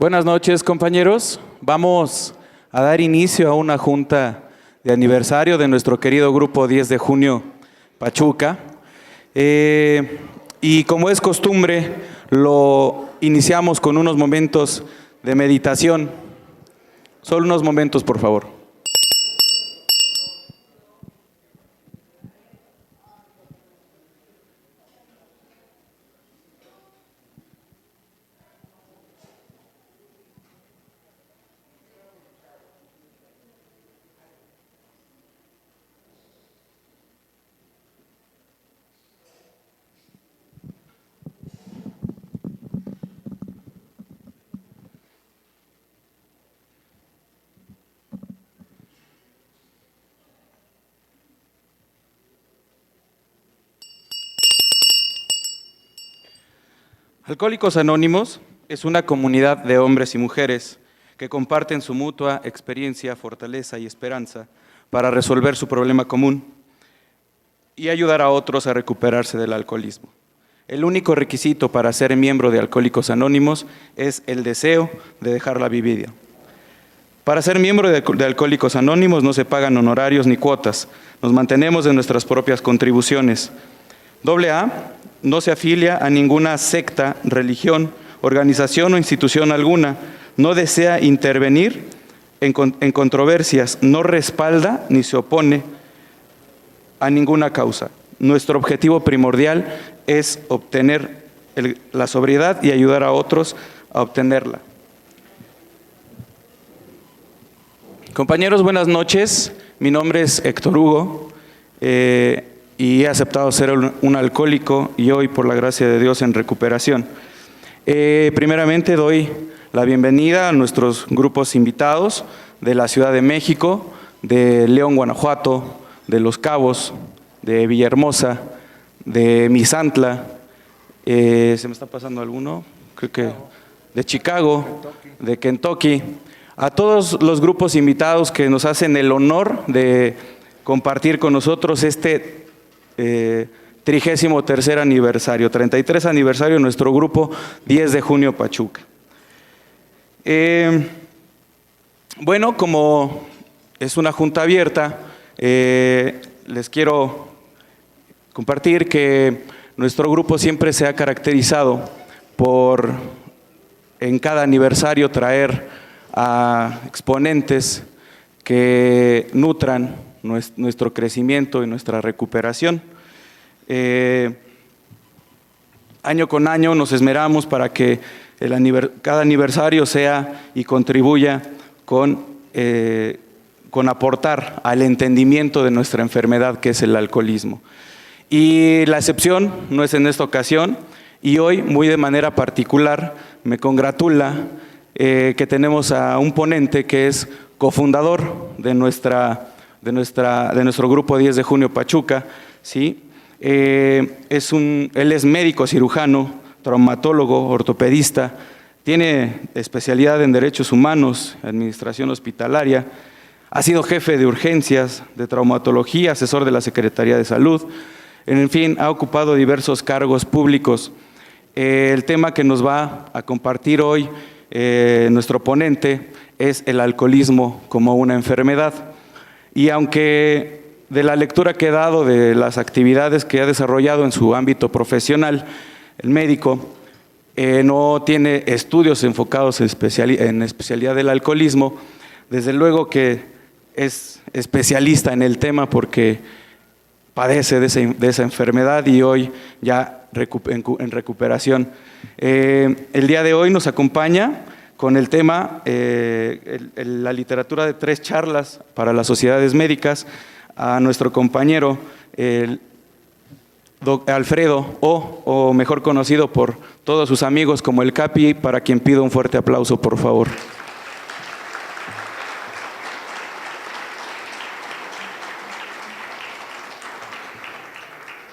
Buenas noches, compañeros. Vamos a dar inicio a una junta de aniversario de nuestro querido grupo 10 de junio Pachuca. Y como es costumbre, lo iniciamos con unos momentos de meditación. Solo unos momentos, por favor. Alcohólicos Anónimos es una comunidad de hombres y mujeres que comparten su mutua experiencia, fortaleza y esperanza para resolver su problema común y ayudar a otros a recuperarse del alcoholismo. El único requisito para ser miembro de Alcohólicos Anónimos es el deseo de dejar la bebida. Para ser miembro de Alcohólicos Anónimos no se pagan honorarios ni cuotas, nos mantenemos de nuestras propias contribuciones. AA no se afilia a ninguna secta, religión, organización o institución alguna, no desea intervenir en controversias, no respalda ni se opone a ninguna causa. Nuestro objetivo primordial es obtener la sobriedad y ayudar a otros a obtenerla. Compañeros, buenas noches. Mi nombre es Héctor Hugo. Y he aceptado ser un alcohólico y hoy, por la gracia de Dios, en recuperación. Primeramente doy la bienvenida a nuestros grupos invitados de la Ciudad de México, de León, Guanajuato, de Los Cabos, de Villahermosa, de Misantla, ¿se me está pasando alguno? Creo que de Chicago, de Kentucky. A todos los grupos invitados que nos hacen el honor de compartir con nosotros este 33 aniversario, 33 aniversario de nuestro grupo 10 de junio Pachuca. Bueno, como es una junta abierta, les quiero compartir que nuestro grupo siempre se ha caracterizado por en cada aniversario traer a exponentes que nutran nuestro crecimiento y nuestra recuperación. Año con año nos esmeramos para que cada aniversario sea y contribuya con aportar al entendimiento de nuestra enfermedad, que es el alcoholismo. Y la excepción no es en esta ocasión, y hoy, muy de manera particular, me congratula que tenemos a un ponente que es cofundador de nuestro grupo 10 de junio Pachuca, ¿sí? Él es médico cirujano, traumatólogo, ortopedista, tiene especialidad en derechos humanos, administración hospitalaria, ha sido jefe de urgencias, de traumatología, asesor de la Secretaría de Salud, en fin, ha ocupado diversos cargos públicos. El tema que nos va a compartir hoy nuestro ponente es el alcoholismo como una enfermedad. Y aunque de la lectura que he dado de las actividades que ha desarrollado en su ámbito profesional, el médico no tiene estudios enfocados en especialidad del alcoholismo, desde luego que es especialista en el tema porque padece de esa enfermedad y hoy ya en recuperación. El día de hoy nos acompaña con el tema, la literatura de 3 charlas para las sociedades médicas, a nuestro compañero Alfredo, o mejor conocido por todos sus amigos como el Capi, para quien pido un fuerte aplauso, por favor.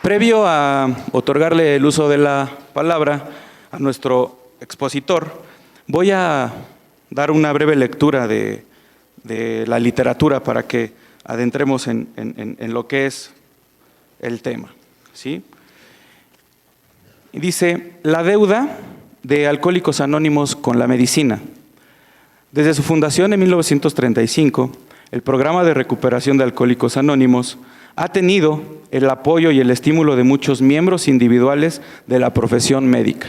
Previo a otorgarle el uso de la palabra a nuestro expositor, voy a dar una breve lectura de la literatura para que adentremos en lo que es el tema, ¿sí? Y dice: la deuda de Alcohólicos Anónimos con la medicina. Desde su fundación en 1935, el programa de recuperación de Alcohólicos Anónimos ha tenido el apoyo y el estímulo de muchos miembros individuales de la profesión médica.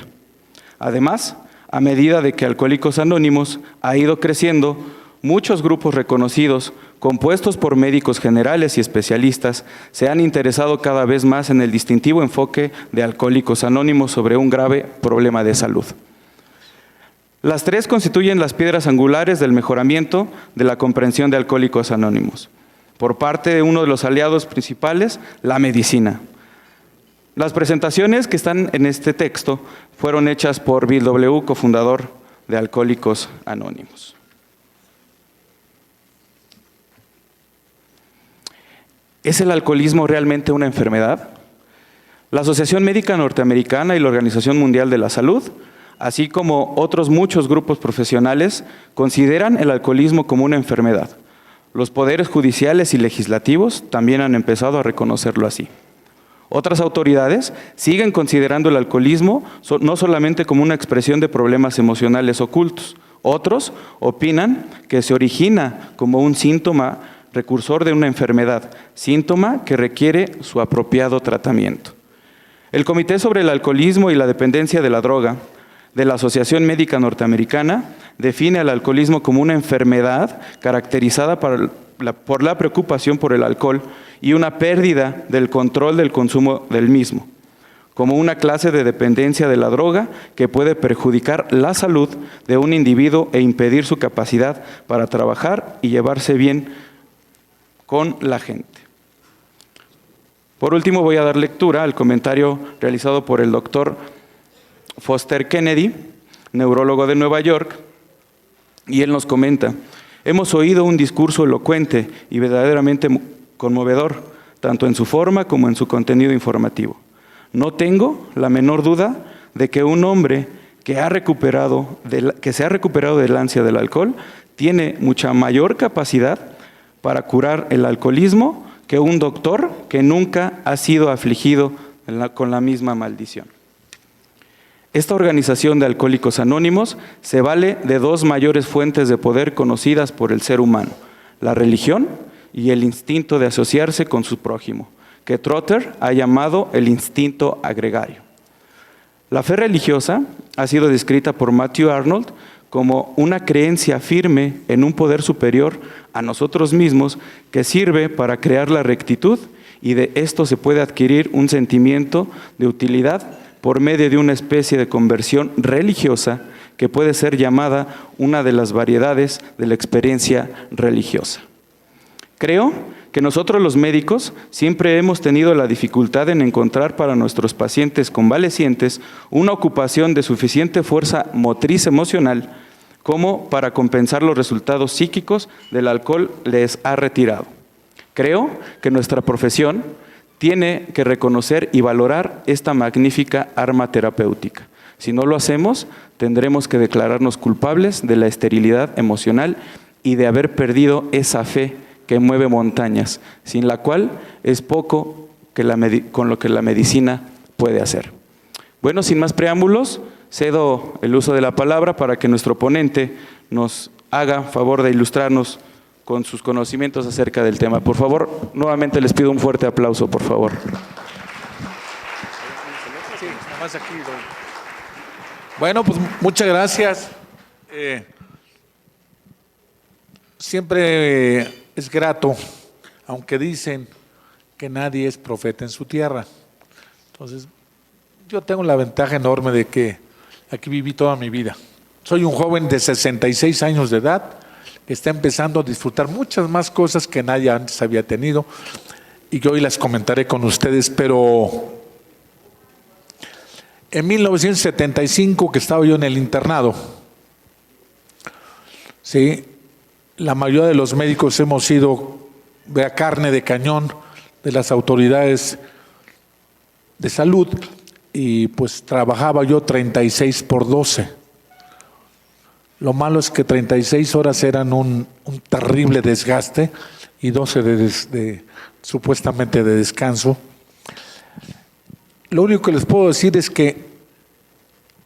Además, a medida de que Alcohólicos Anónimos ha ido creciendo, muchos grupos reconocidos, compuestos por médicos generales y especialistas, se han interesado cada vez más en el distintivo enfoque de Alcohólicos Anónimos sobre un grave problema de salud. Las tres constituyen las piedras angulares del mejoramiento de la comprensión de Alcohólicos Anónimos. Por parte de uno de los aliados principales, la medicina. Las presentaciones que están en este texto fueron hechas por Bill W., cofundador de Alcohólicos Anónimos. ¿Es el alcoholismo realmente una enfermedad? La Asociación Médica Norteamericana y la Organización Mundial de la Salud, así como otros muchos grupos profesionales, consideran el alcoholismo como una enfermedad. Los poderes judiciales y legislativos también han empezado a reconocerlo así. Otras autoridades siguen considerando el alcoholismo no solamente como una expresión de problemas emocionales ocultos. Otros opinan que se origina como un síntoma precursor de una enfermedad, síntoma que requiere su apropiado tratamiento. El Comité sobre el Alcoholismo y la Dependencia de la Droga de la Asociación Médica Norteamericana define al alcoholismo como una enfermedad caracterizada por la preocupación por el alcohol y una pérdida del control del consumo del mismo, como una clase de dependencia de la droga que puede perjudicar la salud de un individuo e impedir su capacidad para trabajar y llevarse bien con la gente. Por último, voy a dar lectura al comentario realizado por el doctor Foster Kennedy, neurólogo de Nueva York, y él nos comenta: hemos oído un discurso elocuente y verdaderamente conmovedor, tanto en su forma como en su contenido informativo. No tengo la menor duda de que un hombre que se ha recuperado del ansia del alcohol tiene mucha mayor capacidad para curar el alcoholismo que un doctor que nunca ha sido afligido con la misma maldición. Esta organización de Alcohólicos Anónimos se vale de dos mayores fuentes de poder conocidas por el ser humano: la religión y el instinto de asociarse con su prójimo, que Trotter ha llamado el instinto agregario. La fe religiosa ha sido descrita por Matthew Arnold como una creencia firme en un poder superior a nosotros mismos que sirve para crear la rectitud, y de esto se puede adquirir un sentimiento de utilidad por medio de una especie de conversión religiosa que puede ser llamada una de las variedades de la experiencia religiosa. Creo que nosotros los médicos siempre hemos tenido la dificultad en encontrar para nuestros pacientes convalecientes una ocupación de suficiente fuerza motriz emocional como para compensar los resultados psíquicos del alcohol les ha retirado. Creo que nuestra profesión tiene que reconocer y valorar esta magnífica arma terapéutica. Si no lo hacemos, tendremos que declararnos culpables de la esterilidad emocional y de haber perdido esa fe que mueve montañas, sin la cual es poco con lo que la medicina puede hacer. Bueno, sin más preámbulos, cedo el uso de la palabra para que nuestro ponente nos haga favor de ilustrarnos con sus conocimientos acerca del tema. Por favor, nuevamente les pido un fuerte aplauso, por favor. Sí, nada más aquí. Bueno, pues muchas gracias. Siempre es grato, aunque dicen que nadie es profeta en su tierra. Entonces, yo tengo la ventaja enorme de que aquí viví toda mi vida. Soy un joven de 66 años de edad que está empezando a disfrutar muchas más cosas que nadie antes había tenido y que hoy las comentaré con ustedes. Pero en 1975, que estaba yo en el internado, ¿sí?, la mayoría de los médicos hemos sido de carne de cañón de las autoridades de salud, y pues trabajaba yo 36 por 12. Lo malo es que 36 horas eran un terrible desgaste y 12 supuestamente de descanso. Lo único que les puedo decir es que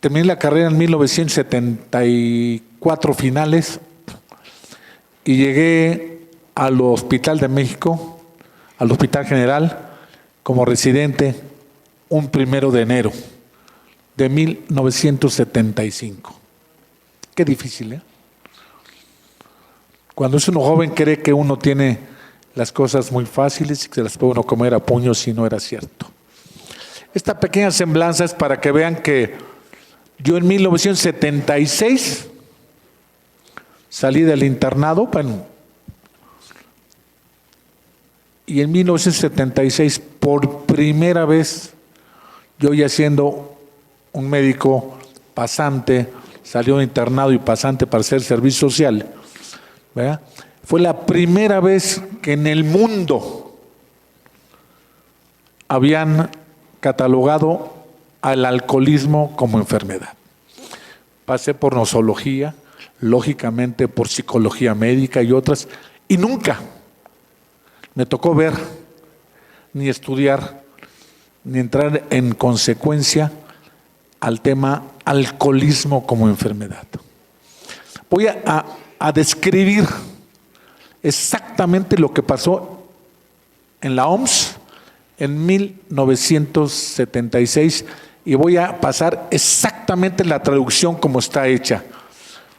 terminé la carrera en 1974 finales, y llegué al Hospital de México, al Hospital General, como residente un 1 de enero de 1975. Qué difícil, ¿eh? Cuando es uno joven cree que uno tiene las cosas muy fáciles y que se las puede uno comer a puños, y no era cierto. Esta pequeña semblanza es para que vean que yo en 1976 salí del internado, y en 1976, por primera vez, yo ya siendo un médico pasante, salió de internado y pasante para hacer servicio social, ¿verdad? Fue la primera vez que en el mundo habían catalogado al alcoholismo como enfermedad. Pasé por nosología, lógicamente por psicología médica y otras, y nunca me tocó ver, ni estudiar, ni entrar en consecuencia al tema alcoholismo como enfermedad. Voy a describir exactamente lo que pasó en la OMS en 1976 y voy a pasar exactamente la traducción como está hecha.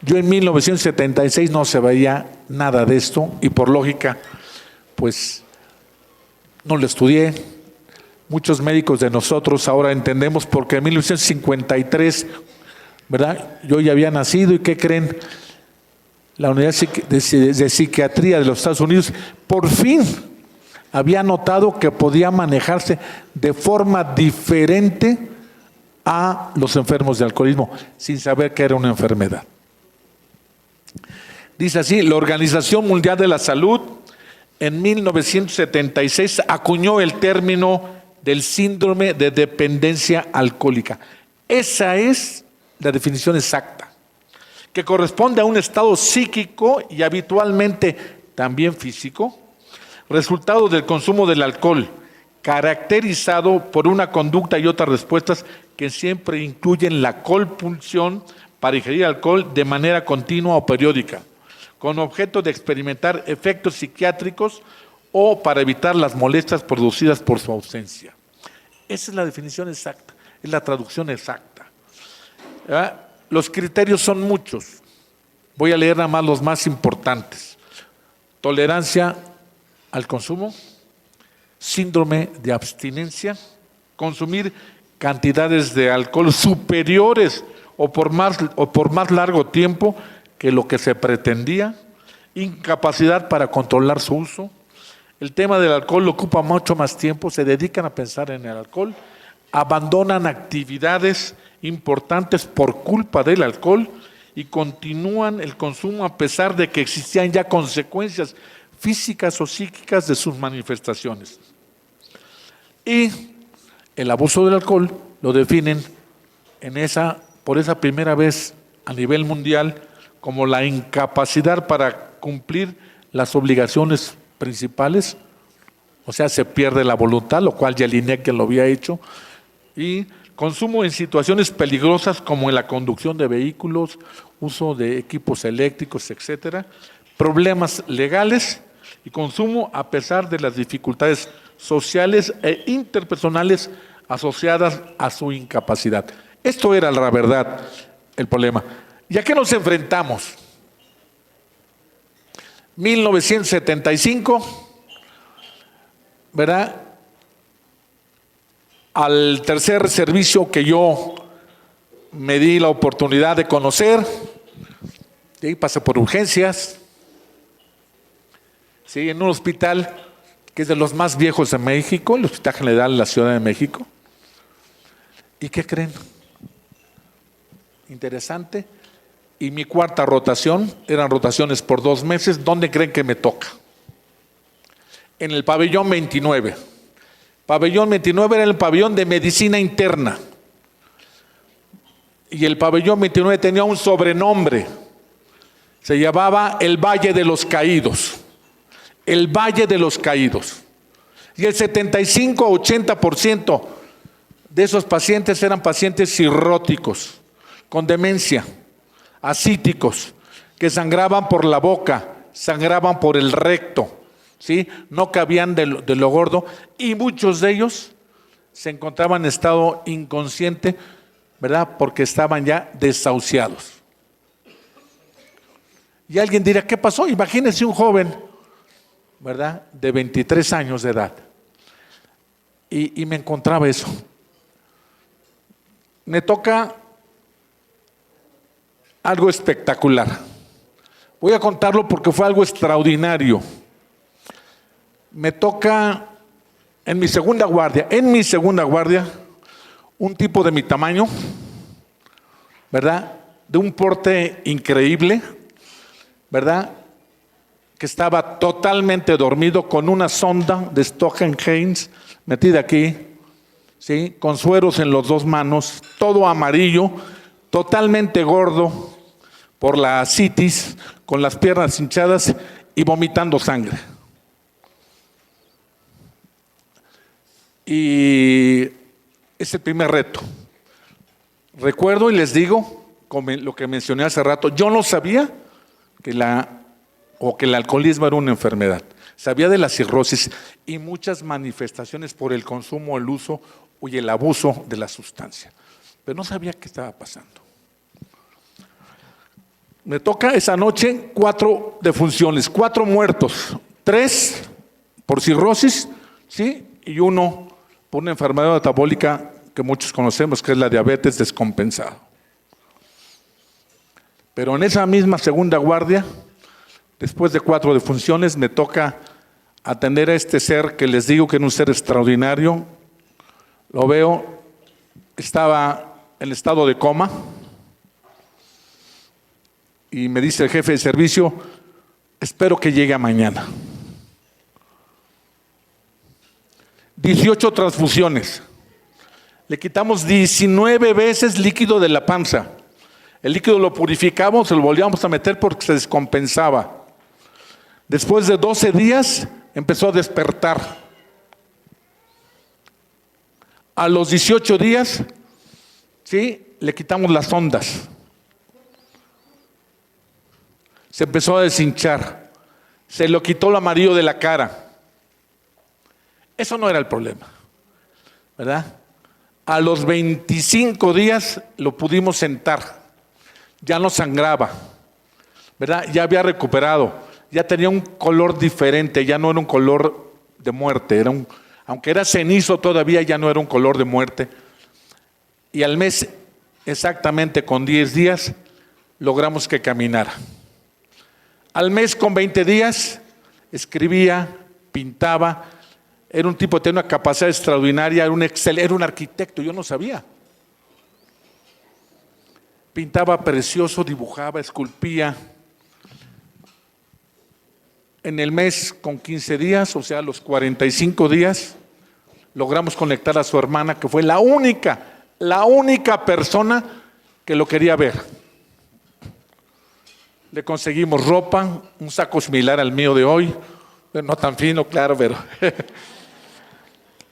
Yo en 1976 no se veía nada de esto y por lógica pues no lo estudié. Muchos médicos de nosotros ahora entendemos porque en 1953, ¿verdad? Yo ya había nacido y ¿qué creen? La Unidad de Psiquiatría de los Estados Unidos por fin había notado que podía manejarse de forma diferente a los enfermos de alcoholismo, sin saber que era una enfermedad. Dice así, la Organización Mundial de la Salud en 1976 acuñó el término del síndrome de dependencia alcohólica. Esa es la definición exacta, que corresponde a un estado psíquico y habitualmente también físico, resultado del consumo del alcohol, caracterizado por una conducta y otras respuestas que siempre incluyen la compulsión para ingerir alcohol de manera continua o periódica, con objeto de experimentar efectos psiquiátricos o para evitar las molestias producidas por su ausencia. Esa es la definición exacta, es la traducción exacta. ¿Verdad? Los criterios son muchos. Voy a leer nada más los más importantes. Tolerancia al consumo, síndrome de abstinencia, consumir cantidades de alcohol superiores o por más largo tiempo que lo que se pretendía, incapacidad para controlar su uso. El tema del alcohol ocupa mucho más tiempo, se dedican a pensar en el alcohol, abandonan actividades importantes por culpa del alcohol y continúan el consumo a pesar de que existían ya consecuencias físicas o psíquicas de sus manifestaciones. Y el abuso del alcohol lo definen por esa primera vez a nivel mundial como la incapacidad para cumplir las obligaciones principales, o sea, se pierde la voluntad, lo cual ya el INEC lo había hecho, y consumo en situaciones peligrosas como en la conducción de vehículos, uso de equipos eléctricos, etcétera, problemas legales y consumo a pesar de las dificultades sociales e interpersonales asociadas a su incapacidad. Esto era la verdad, el problema. ¿Y a qué nos enfrentamos? 1975, ¿verdad? Al tercer servicio que yo me di la oportunidad de conocer, de ahí pasé por urgencias, ¿sí? En un hospital que es de los más viejos de México, el Hospital General de la Ciudad de México. ¿Y qué creen? Interesante. Y mi cuarta rotación, eran rotaciones por 2 meses, ¿dónde creen que me toca? En el pabellón 29. Pabellón 29 era el pabellón de medicina interna. Y el pabellón 29 tenía un sobrenombre. Se llamaba el Valle de los Caídos. El Valle de los Caídos. Y el 75-80% de esos pacientes eran pacientes cirróticos, con demencia, ascíticos, que sangraban por la boca, sangraban por el recto, ¿sí? No cabían de lo gordo, y muchos de ellos se encontraban en estado inconsciente, ¿verdad? Porque estaban ya desahuciados. Y alguien dirá, ¿qué pasó? Imagínense un joven, ¿verdad? De 23 años de edad. Y me encontraba eso. Me toca algo espectacular. Voy a contarlo porque fue algo extraordinario. Me toca en mi segunda guardia, un tipo de mi tamaño, ¿verdad? De un porte increíble, ¿verdad? Que estaba totalmente dormido con una sonda de Stock-Hines metida aquí, ¿sí? Con sueros en las dos manos, todo amarillo, totalmente gordo por la ascitis, con las piernas hinchadas y vomitando sangre. Y es el primer reto. Recuerdo y les digo, como lo que mencioné hace rato, yo no sabía que el alcoholismo era una enfermedad. Sabía de la cirrosis y muchas manifestaciones por el consumo, el uso y el abuso de la sustancia. Pero no sabía qué estaba pasando. Me toca esa noche 4 defunciones, 4 muertos, 3 por cirrosis, ¿sí? Y 1 por una enfermedad metabólica que muchos conocemos, que es la diabetes descompensada. Pero en esa misma segunda guardia, después de 4 defunciones, me toca atender a este ser que les digo que era un ser extraordinario. Lo veo, estaba en estado de coma. Y me dice el jefe de servicio, espero que llegue mañana. 18 transfusiones. Le quitamos 19 veces líquido de la panza. El líquido lo purificamos, se lo volvíamos a meter porque se descompensaba. Después de 12 días empezó a despertar. A los 18 días, ¿sí? Le quitamos las ondas. Se empezó a deshinchar. Se lo quitó el amarillo de la cara. Eso no era el problema, ¿verdad? A los 25 días lo pudimos sentar. Ya no sangraba, ¿verdad? Ya había recuperado. Ya tenía un color diferente. Ya no era un color de muerte. Aunque era cenizo todavía, ya no era un color de muerte. Y al mes, exactamente con 10 días, logramos que caminara. Al mes con 20 días, escribía, pintaba. Era un tipo que tenía una capacidad extraordinaria, era un arquitecto, yo no sabía. Pintaba precioso, dibujaba, esculpía. En el mes con 15 días, o sea, los 45 días, logramos conectar a su hermana, que fue la única persona que lo quería ver. Le conseguimos ropa, un saco similar al mío de hoy, pero no tan fino, claro, pero...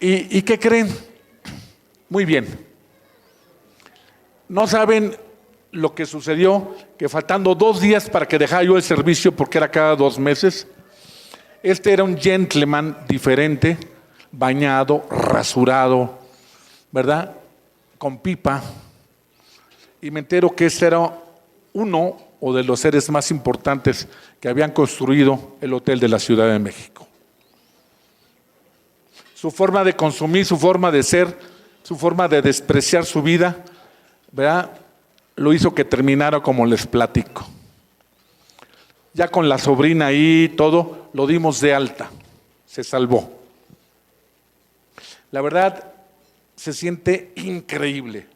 ¿Y qué creen? Muy bien. No saben lo que sucedió, que faltando 2 días para que dejara yo el servicio, porque era cada 2 meses, este era un gentleman diferente, bañado, rasurado, ¿verdad? Con pipa. Y me entero que este era uno o de los seres más importantes que habían construido el hotel de la Ciudad de México. Su forma de consumir, su forma de ser, su forma de despreciar su vida, ¿verdad? Lo hizo que terminara como les platico. Ya con la sobrina ahí, todo, lo dimos de alta, se salvó. La verdad, se siente increíble.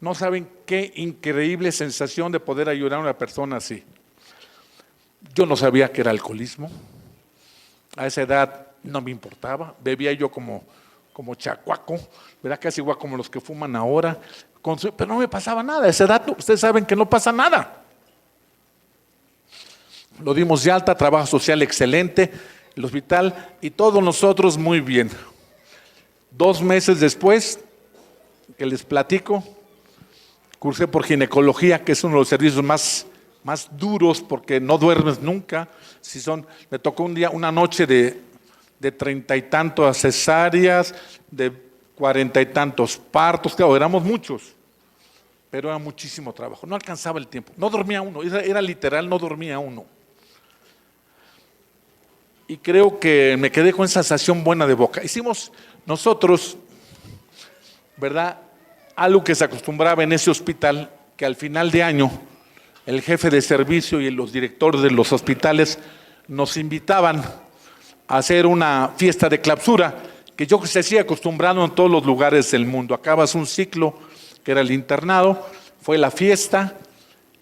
No saben qué increíble sensación de poder ayudar a una persona así. Yo no sabía que era alcoholismo. A esa edad no me importaba. Bebía yo como chacuaco, ¿verdad? Casi igual como los que fuman ahora. Pero no me pasaba nada. A esa edad ustedes saben que no pasa nada. Lo dimos de alta, trabajo social excelente, el hospital y todos nosotros muy bien. 2 meses después, que les platico, cursé por ginecología, que es uno de los servicios más más duros porque no duermes nunca. Me tocó un día, una noche de 30 y tantos cesáreas, de 40 y tantos partos, claro, éramos muchos, pero era muchísimo trabajo, no alcanzaba el tiempo, no dormía uno, era literal, no dormía uno. Y creo que me quedé con esa sensación buena de boca. Hicimos nosotros, ¿verdad?, algo que se acostumbraba en ese hospital, que al final de año el jefe de servicio y los directores de los hospitales nos invitaban a hacer una fiesta de clausura, que yo se hacía acostumbrado en todos los lugares del mundo. Acabas un ciclo, que era el internado, fue la fiesta,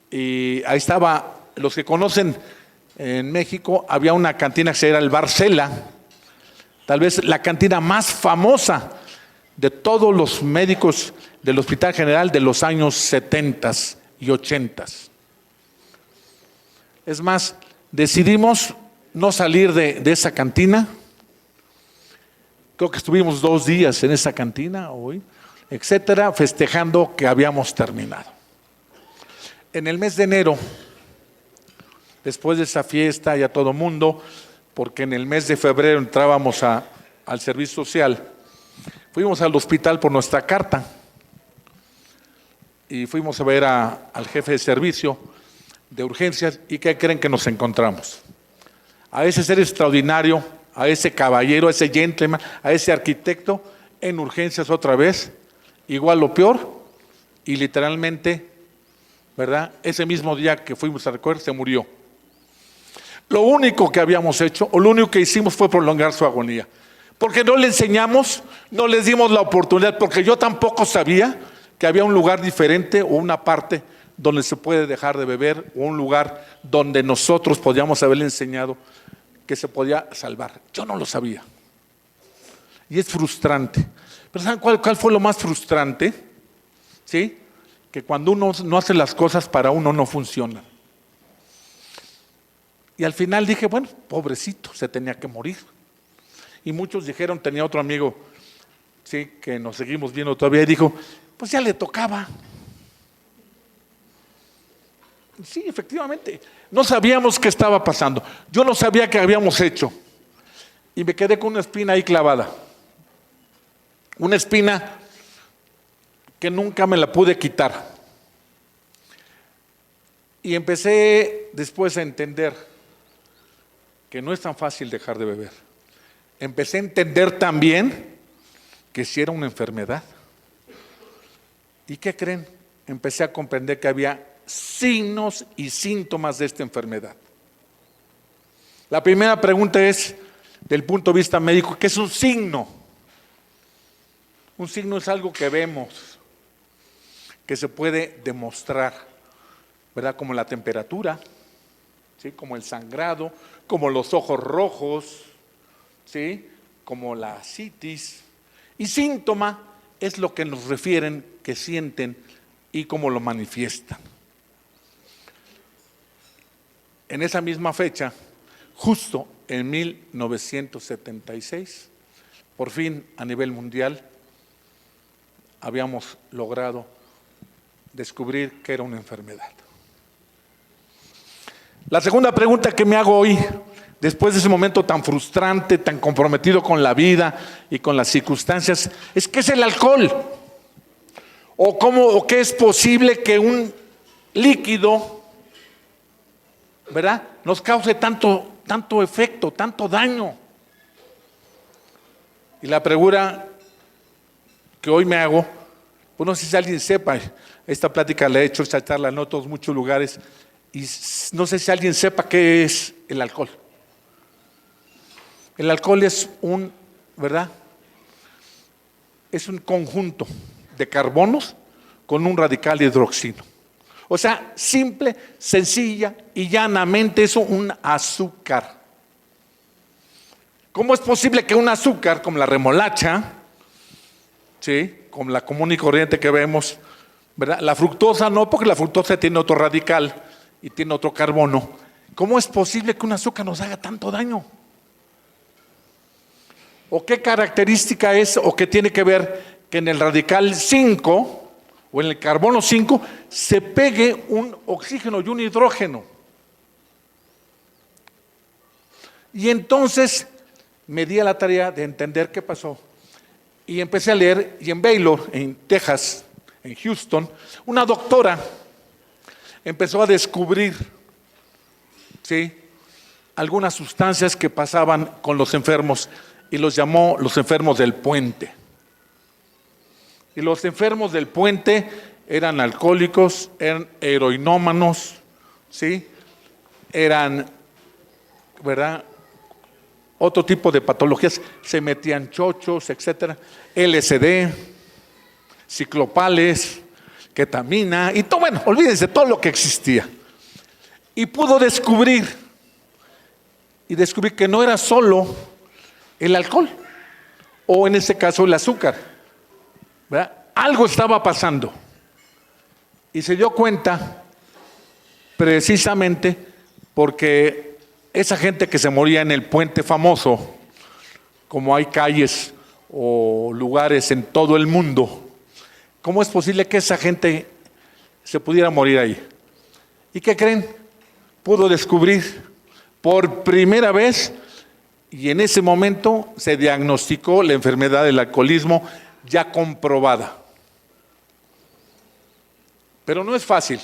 y ahí estaba, los que conocen en México, había una cantina que se llama el Barcela, tal vez la cantina más famosa de todos los médicos del Hospital General de los años 70 y 80. Es más, decidimos no salir de esa cantina. Creo que estuvimos 2 días en esa cantina hoy, etcétera, festejando que habíamos terminado. En el mes de enero, después de esa fiesta y a todo mundo, porque en el mes de febrero entrábamos al servicio social, fuimos al hospital por nuestra carta y fuimos a ver al jefe de servicio de urgencias. ¿Y qué creen que nos encontramos? A ese ser extraordinario, a ese caballero, a ese gentleman, a ese arquitecto en urgencias otra vez, igual o peor, y literalmente, ¿verdad?, ese mismo día que fuimos a recoger se murió. Lo único que habíamos hecho, o lo único que hicimos, fue prolongar su agonía, porque no le enseñamos, no les dimos la oportunidad, porque yo tampoco sabía que había un lugar diferente o una parte donde se puede dejar de beber, o un lugar donde nosotros podíamos haberle enseñado que se podía salvar. Yo no lo sabía. Y es frustrante. Pero ¿saben cuál fue lo más frustrante? ¿Sí? Que cuando uno no hace las cosas para uno, no funcionan. Y al final dije, bueno, pobrecito, se tenía que morir. Y muchos dijeron, tenía otro amigo, sí, que nos seguimos viendo todavía, y dijo, pues ya le tocaba. Sí, efectivamente, no sabíamos qué estaba pasando. Yo no sabía qué habíamos hecho. Y me quedé con una espina ahí clavada. Una espina que nunca me la pude quitar. Y empecé después a entender que no es tan fácil dejar de beber. Empecé a entender también que si era una enfermedad. ¿Y qué creen? Empecé a comprender que había signos y síntomas de esta enfermedad. La primera pregunta es, del punto de vista médico, ¿qué es un signo? Un signo es algo que vemos, que se puede demostrar, ¿verdad? Como la temperatura, ¿sí?, como el sangrado, como los ojos rojos, ¿sí?, como la ascitis. Y síntoma es lo que nos refieren, que sienten y cómo lo manifiestan. En esa misma fecha, justo en 1976, por fin a nivel mundial, habíamos logrado descubrir que era una enfermedad. La segunda pregunta que me hago hoy, después de ese momento tan frustrante, tan comprometido con la vida y con las circunstancias, es ¿qué es el alcohol? ¿O qué es posible que un líquido, ¿verdad?, nos cause tanto efecto, tanto daño? Y la pregunta que hoy me hago, pues no sé si alguien sepa, esta plática la he hecho, esta charla en otros muchos lugares, y no sé si alguien sepa qué es el alcohol. El alcohol es ¿verdad?, es un conjunto de carbonos con un radical hidroxilo. O sea, simple, sencilla y llanamente es un azúcar. ¿Cómo es posible que un azúcar como la remolacha, ¿sí?, como la común y corriente que vemos, ¿verdad?, la fructosa no, porque la fructosa tiene otro radical y tiene otro carbono. ¿Cómo es posible que un azúcar nos haga tanto daño? ¿O qué característica es o qué tiene que ver que en el radical 5 o en el carbono 5 se pegue un oxígeno y un hidrógeno. Y entonces me di a la tarea de entender qué pasó. Y empecé a leer, y en Baylor, en Texas, en Houston, una doctora empezó a descubrir, ¿sí?, algunas sustancias que pasaban con los enfermos y los llamó los enfermos del puente. Y los enfermos del puente eran alcohólicos, eran heroinómanos, ¿sí?, eran, ¿verdad?, otro tipo de patologías, se metían chochos, etcétera, LSD, ciclopales, ketamina, y todo, bueno, olvídense todo lo que existía. Y pudo descubrir que no era solo el alcohol, o en este caso el azúcar, ¿verdad? Algo estaba pasando. Y se dio cuenta precisamente porque esa gente que se moría en el puente famoso, como hay calles o lugares en todo el mundo, ¿cómo es posible que esa gente se pudiera morir ahí? ¿Y qué creen? Pudo descubrir por primera vez, y en ese momento se diagnosticó la enfermedad del alcoholismo ya comprobada. Pero no es fácil.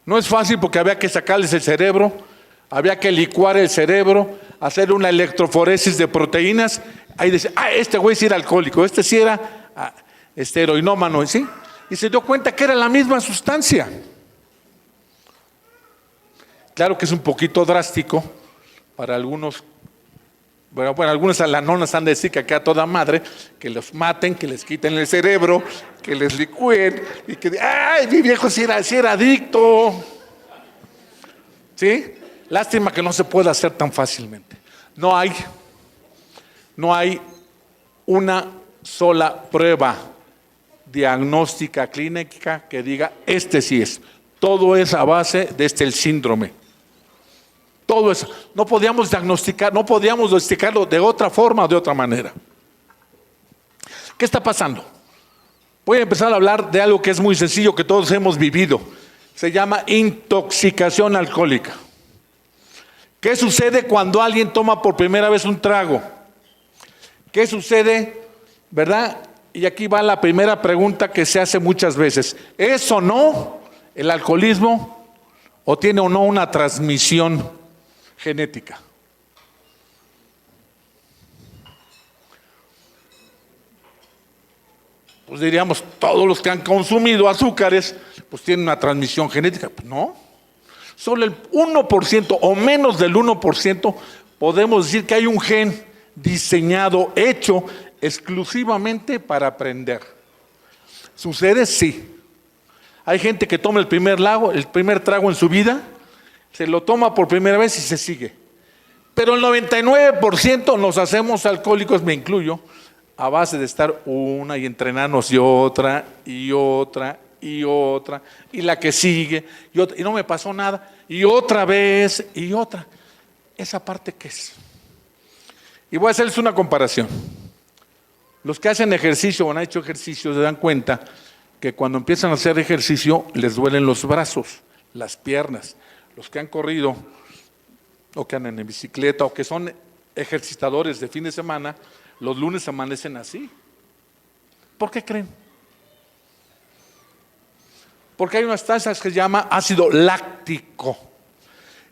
No es fácil porque había que sacarles el cerebro, había que licuar el cerebro, hacer una electroforesis de proteínas. Ahí decía, este güey sí era alcohólico, este sí era heroinómano, ¿sí? Y se dio cuenta que era la misma sustancia. Claro que es un poquito drástico para algunos. Bueno, algunas alanonas han de decir que acá a toda madre, que los maten, que les quiten el cerebro, que les licúen y que, ¡ay, mi viejo sí era adicto! ¿Sí? Lástima que no se pueda hacer tan fácilmente. No hay una sola prueba diagnóstica clínica que diga, este sí es. Todo es a base de el síndrome. Todo eso. No podíamos diagnosticarlo de otra forma o de otra manera. ¿Qué está pasando? Voy a empezar a hablar de algo que es muy sencillo, que todos hemos vivido. Se llama intoxicación alcohólica. ¿Qué sucede cuando alguien toma por primera vez un trago? ¿Qué sucede, verdad? Y aquí va la primera pregunta que se hace muchas veces. ¿Es o no el alcoholismo o tiene o no una transmisión genética? Pues diríamos, todos los que han consumido azúcares, pues tienen una transmisión genética. Pues no. Solo el 1% o menos del 1% podemos decir que hay un gen diseñado, hecho exclusivamente para aprender. ¿Sucede? Sí. Hay gente que toma el primer trago en su vida, se lo toma por primera vez y se sigue. Pero el 99% nos hacemos alcohólicos, me incluyo, a base de estar una y entrenarnos y otra, y otra, y otra, y la que sigue, y otra, y no me pasó nada, y otra vez, y otra. ¿Esa parte qué es? Y voy a hacerles una comparación. Los que hacen ejercicio o han hecho ejercicio se dan cuenta que cuando empiezan a hacer ejercicio les duelen los brazos, las piernas. Los que han corrido o que andan en bicicleta o que son ejercitadores de fin de semana, los lunes amanecen así. ¿Por qué creen? Porque hay unas sustancias que se llama ácido láctico.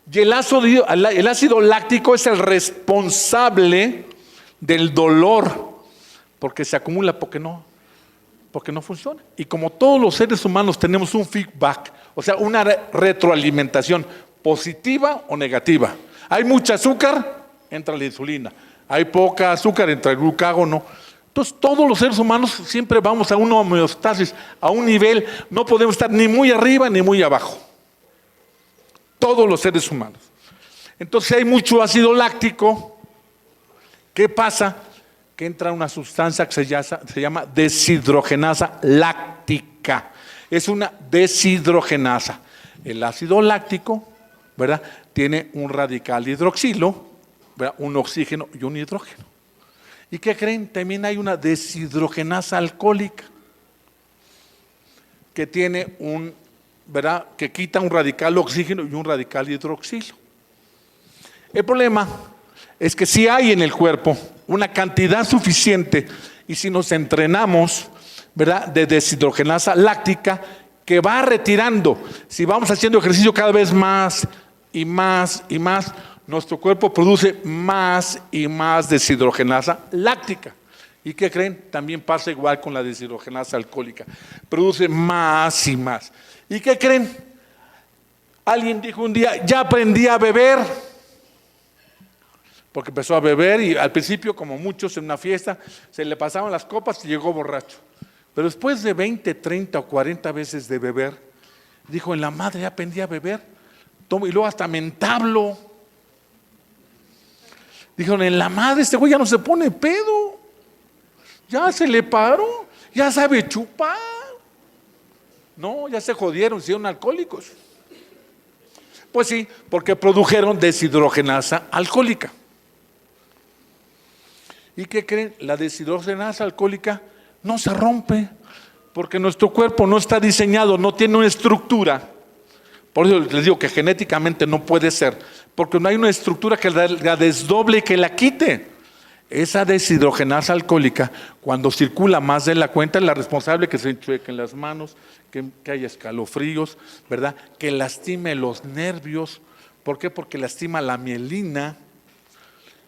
Y el ácido láctico es el responsable del dolor, porque se acumula porque no funciona. Y como todos los seres humanos tenemos un feedback, o sea, una retroalimentación positiva o negativa. Hay mucha azúcar, entra la insulina. Hay poca azúcar, entra el glucágono. Entonces, todos los seres humanos siempre vamos a una homeostasis, a un nivel, no podemos estar ni muy arriba ni muy abajo. Todos los seres humanos. Entonces, si hay mucho ácido láctico, ¿qué pasa? Que entra una sustancia que se llama deshidrogenasa láctica. Es una deshidrogenasa. El ácido láctico, ¿verdad?, tiene un radical hidroxilo, ¿verdad?, un oxígeno y un hidrógeno. ¿Y qué creen? También hay una deshidrogenasa alcohólica. que tiene ¿verdad? Que quita un radical oxígeno y un radical hidroxilo. El problema es que si hay en el cuerpo una cantidad suficiente y si nos entrenamos, ¿verdad?, de deshidrogenasa láctica que va retirando, si vamos haciendo ejercicio cada vez más y más y más, nuestro cuerpo produce más y más deshidrogenasa láctica. ¿Y qué creen? También pasa igual con la deshidrogenasa alcohólica. Produce más y más. ¿Y qué creen? Alguien dijo un día, ya aprendí a beber. Porque empezó a beber y al principio, como muchos en una fiesta, se le pasaban las copas y llegó borracho. Pero después de 20, 30 o 40 veces de beber, dijo, en la madre ya aprendí a beber. Tomo, y luego hasta me entablo. Dijeron, en la madre este güey ya no se pone pedo. Ya se le paró, ya sabe chupar. No, ya se jodieron, se hicieron alcohólicos. Pues sí, porque produjeron deshidrogenasa alcohólica. ¿Y qué creen? La deshidrogenasa alcohólica no se rompe, porque nuestro cuerpo no está diseñado, no tiene una estructura. Por eso les digo que genéticamente no puede ser, porque no hay una estructura que la desdoble y que la quite. Esa deshidrogenasa alcohólica, cuando circula más de la cuenta, es la responsable que se enchuequen las manos, que haya escalofríos, ¿verdad? Que lastime los nervios. ¿Por qué? Porque lastima la mielina.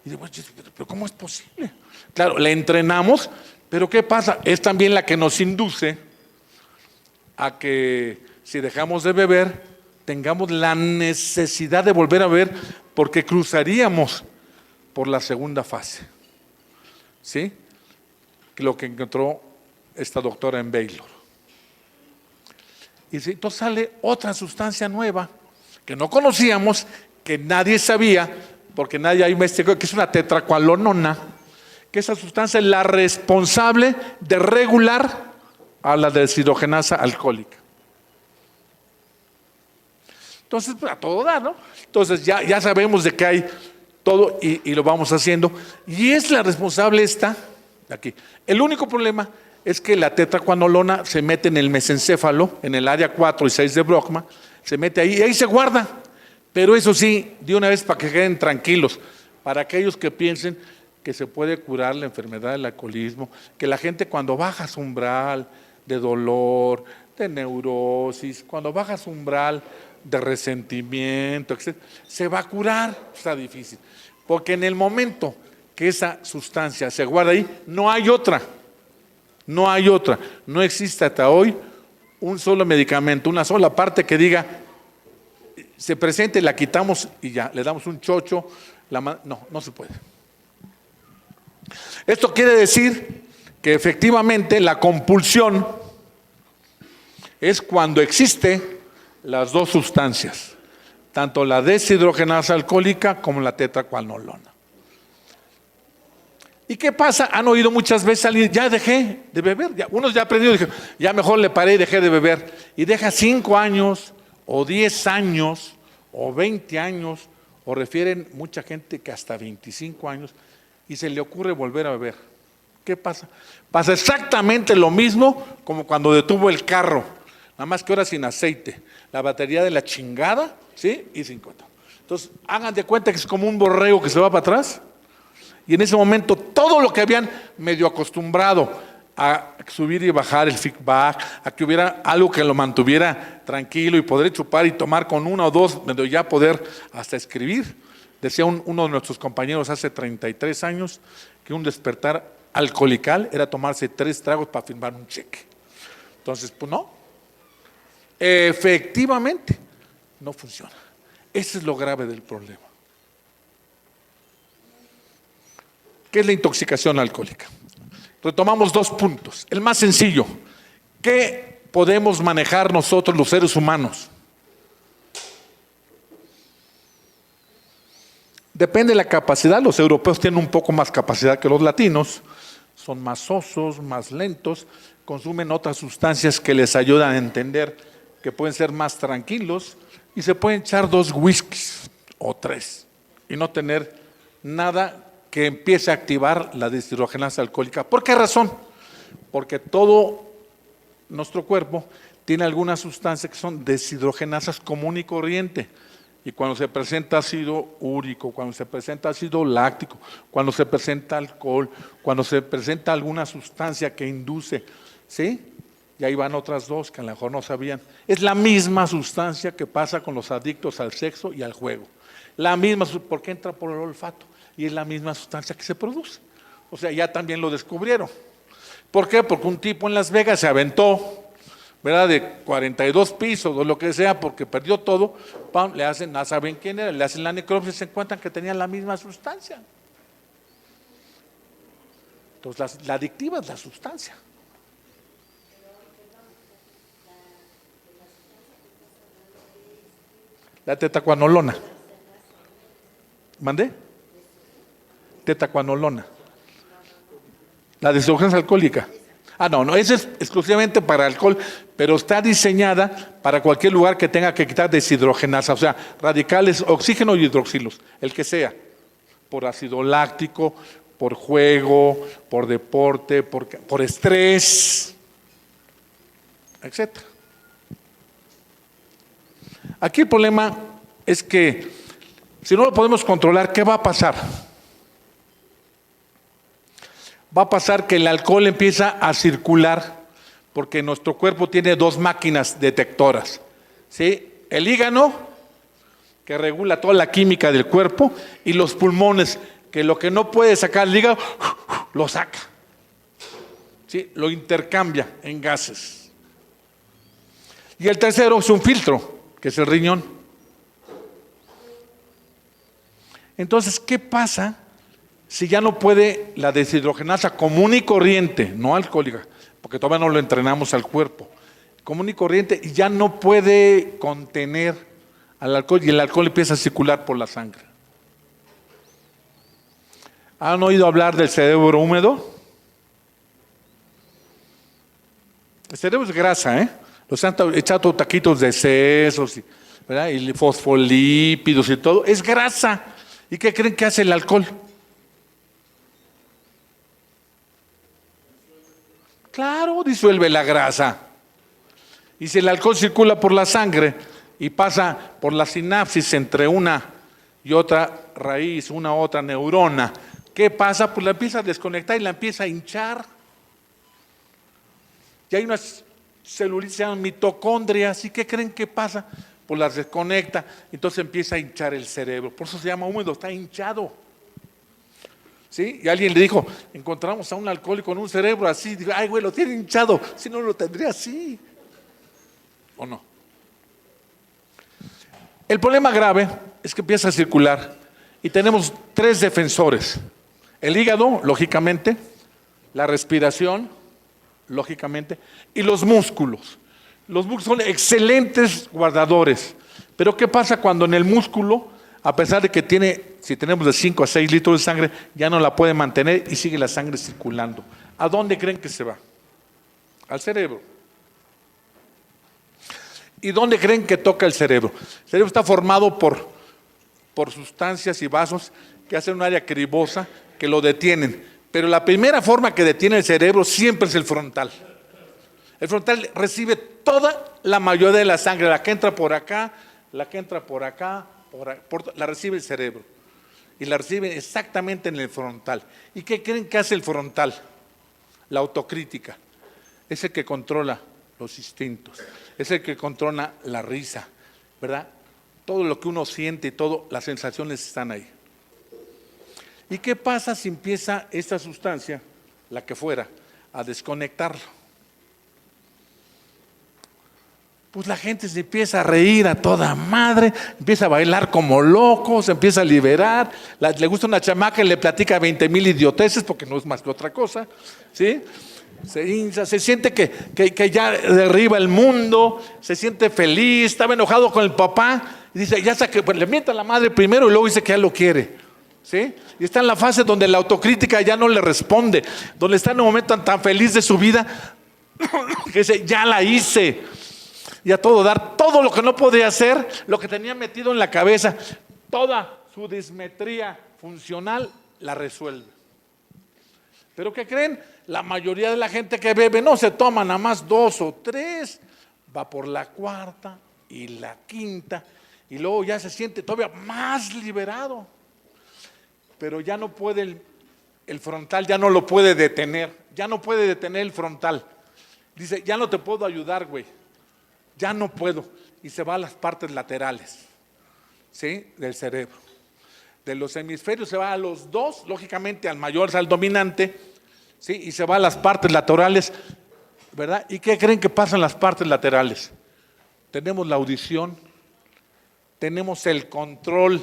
Y digo, ¿pero cómo es posible? Claro, la entrenamos, pero ¿qué pasa? Es también la que nos induce a que si dejamos de beber, tengamos la necesidad de volver a beber, porque cruzaríamos por la segunda fase. ¿Sí? Lo que encontró esta doctora en Baylor. Y entonces sale otra sustancia nueva que no conocíamos, que nadie sabía, porque nadie ha investigado, que es una tetracualonona, que esa sustancia es la responsable de regular a la deshidrogenasa alcohólica. Entonces, pues, a todo da, ¿no? Entonces ya sabemos de que hay todo y lo vamos haciendo. Y es la responsable esta de aquí. El único problema es que la tetracuanolona se mete en el mesencéfalo, en el área 4 y 6 de Brockman, se mete ahí y ahí se guarda. Pero eso sí, de una vez para que queden tranquilos, para aquellos que piensen que se puede curar la enfermedad del alcoholismo, que la gente cuando baja su umbral de dolor, de neurosis, cuando baja su umbral de resentimiento, etc., se va a curar, está difícil. Porque en el momento que esa sustancia se guarda ahí, no hay otra. No hay otra. No existe hasta hoy un solo medicamento, una sola parte que diga, se presente, la quitamos y ya, le damos un chocho. No se puede. Esto quiere decir que efectivamente la compulsión es cuando existe las dos sustancias, tanto la deshidrogenasa alcohólica como la tetracuanolona. ¿Y qué pasa? Han oído muchas veces a alguien, ya dejé de beber, unos ya aprendieron, dijeron, ya mejor le paré y dejé de beber, y deja 5 años, o 10 años, o 20 años, o refieren mucha gente que hasta 25 años, y se le ocurre volver a beber. ¿Qué pasa? Pasa exactamente lo mismo como cuando detuvo el carro, nada más que ahora sin aceite, la batería de la chingada, ¿sí? Y sin cuenta. Entonces, hagan de cuenta que es como un borrego que se va para atrás, y en ese momento todo lo que habían medio acostumbrado a subir y bajar el feedback, a que hubiera algo que lo mantuviera tranquilo y poder chupar y tomar con 1 o 2, ya poder hasta escribir. Decía uno de nuestros compañeros hace 33 años que un despertar alcoholical era tomarse 3 tragos para firmar un cheque. Entonces, pues no. Efectivamente, no funciona. Ese es lo grave del problema. ¿Qué es la intoxicación alcohólica? Retomamos 2 puntos. El más sencillo, ¿qué podemos manejar nosotros los seres humanos? Depende de la capacidad. Los europeos tienen un poco más capacidad que los latinos, son más sosos, más lentos, consumen otras sustancias que les ayudan a entender que pueden ser más tranquilos y se pueden echar 2 whiskies o 3 y no tener nada que empiece a activar la deshidrogenasa alcohólica. ¿Por qué razón? Porque todo nuestro cuerpo tiene algunas sustancias que son deshidrogenasas común y corriente. Y cuando se presenta ácido úrico, cuando se presenta ácido láctico, cuando se presenta alcohol, cuando se presenta alguna sustancia que induce, ¿sí? Y ahí van otras dos que a lo mejor no sabían. Es la misma sustancia que pasa con los adictos al sexo y al juego. La misma, porque entra por el olfato. Y es la misma sustancia que se produce. O sea, ya también lo descubrieron. ¿Por qué? Porque un tipo en Las Vegas se aventó, ¿verdad?, de 42 pisos o lo que sea, porque perdió todo, ¡pam!, le hacen, no saben quién era, le hacen la necropsia y se encuentran que tenían la misma sustancia. Entonces, la adictiva es la sustancia. La tetacuanolona. ¿Mandé? Tetacuanolona. La deshidrogenasa alcohólica. No, esa es exclusivamente para alcohol, pero está diseñada para cualquier lugar que tenga que quitar deshidrogenasa, o sea, radicales, oxígeno y hidroxilos, el que sea, por ácido láctico, por juego, por deporte, por estrés, etc. Aquí el problema es que si no lo podemos controlar, ¿qué va a pasar? Va a pasar que el alcohol empieza a circular porque nuestro cuerpo tiene dos máquinas detectoras, ¿sí? El hígado, que regula toda la química del cuerpo, y los pulmones, que lo que no puede sacar el hígado, lo saca, ¿sí? Lo intercambia en gases. Y el tercero es un filtro, que es el riñón. Entonces, ¿qué pasa si ya no puede la deshidrogenasa común y corriente, no alcohólica, porque todavía no lo entrenamos al cuerpo, común y corriente, y ya no puede contener al alcohol y el alcohol empieza a circular por la sangre? ¿Han oído hablar del cerebro húmedo? El cerebro es grasa, ¿eh? Los han echado taquitos de sesos, ¿verdad?, y fosfolípidos y todo, es grasa. ¿Y qué creen que hace el alcohol? Claro, disuelve la grasa. Y si el alcohol circula por la sangre y pasa por la sinapsis entre una y otra raíz, una otra neurona, ¿qué pasa? Pues la empieza a desconectar y la empieza a hinchar. Y hay unas celulitis que se llaman mitocondrias. ¿Y qué creen que pasa? Pues las desconecta, entonces empieza a hinchar el cerebro. Por eso se llama húmedo, está hinchado. ¿Sí? Y alguien le dijo, encontramos a un alcohólico con un cerebro así. Digo, ay, güey, lo tiene hinchado, si no lo tendría así. ¿O no? El problema grave es que empieza a circular y tenemos tres defensores. El hígado, lógicamente, la respiración, lógicamente, y los músculos. Los músculos son excelentes guardadores. Pero ¿qué pasa cuando en el músculo, a pesar de que tiene, si tenemos de 5 a 6 litros de sangre, ya no la puede mantener y sigue la sangre circulando? ¿A dónde creen que se va? Al cerebro. ¿Y dónde creen que toca el cerebro? El cerebro está formado por sustancias y vasos que hacen un área cribosa que lo detienen. Pero la primera forma que detiene el cerebro siempre es el frontal. El frontal recibe toda la mayoría de la sangre, la que entra por acá, la que entra por acá, la recibe el cerebro. Y la recibe exactamente en el frontal. ¿Y qué creen que hace el frontal? La autocrítica. Es el que controla los instintos, es el que controla la risa, ¿verdad? Todo lo que uno siente y todas las sensaciones están ahí. ¿Y qué pasa si empieza esta sustancia, la que fuera, a desconectarlo? Pues la gente se empieza a reír a toda madre, empieza a bailar como loco, se empieza a liberar, le gusta una chamaca y le platica 20,000 idioteces porque no es más que otra cosa, ¿sí? Se hincha, se siente que ya derriba el mundo, se siente feliz, estaba enojado con el papá y dice, ya sabe que pues, le mienta a la madre primero y luego dice que ya lo quiere, ¿sí? Y está en la fase donde la autocrítica ya no le responde, donde está en un momento tan feliz de su vida que dice, ya la hice. Y a todo dar, todo lo que no podía hacer, lo que tenía metido en la cabeza, toda su dismetría funcional la resuelve. ¿Pero qué creen? La mayoría de la gente que bebe no se toma nada más 2 o 3, va por la cuarta y la quinta, y luego ya se siente todavía más liberado, pero ya no puede el frontal, ya no lo puede detener, ya no puede detener el frontal. Dice, ya no te puedo ayudar, güey, ya no puedo, y se va a las partes laterales, ¿sí?, del cerebro. De los hemisferios se va a los dos, lógicamente al mayor, al dominante, ¿sí?, y se va a las partes laterales, ¿verdad? ¿Y qué creen que pasa en las partes laterales? Tenemos la audición, tenemos el control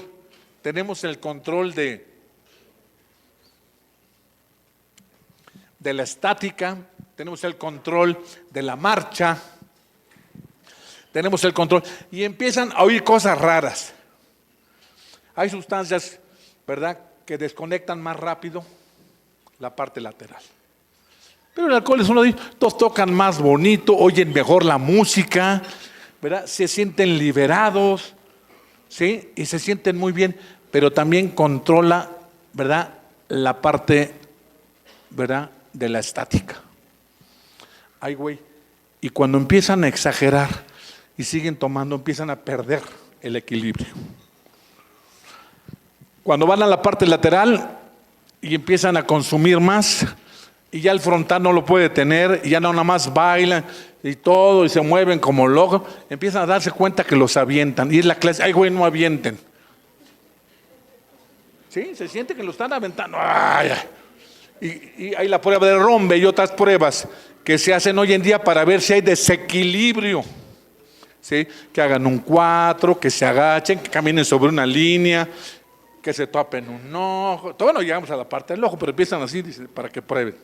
de la estática, tenemos el control de la marcha, tenemos el control, y empiezan a oír cosas raras. Hay sustancias, ¿verdad?, que desconectan más rápido la parte lateral. Pero el alcohol es uno de ellos. Todos tocan más bonito, oyen mejor la música, ¿verdad? Se sienten liberados, ¿sí? Y se sienten muy bien, pero también controla, ¿verdad?, la parte, ¿verdad?, de la estática. Ay, güey. Y cuando empiezan a exagerar y siguen tomando, empiezan a perder el equilibrio. Cuando van a la parte lateral y empiezan a consumir más, y ya el frontal no lo puede tener, y ya no nada más bailan y todo, y se mueven como locos, empiezan a darse cuenta que los avientan. Y es la clase, ay güey, no avienten. ¿Sí? Se siente que lo están aventando. Ay, ay. Y hay la prueba de Rombe y otras pruebas que se hacen hoy en día para ver si hay desequilibrio. ¿Sí? Que hagan un 4, que se agachen, que caminen sobre una línea, que se tapen un ojo. Todavía no llegamos a la parte del ojo, pero empiezan así, dice, para que prueben.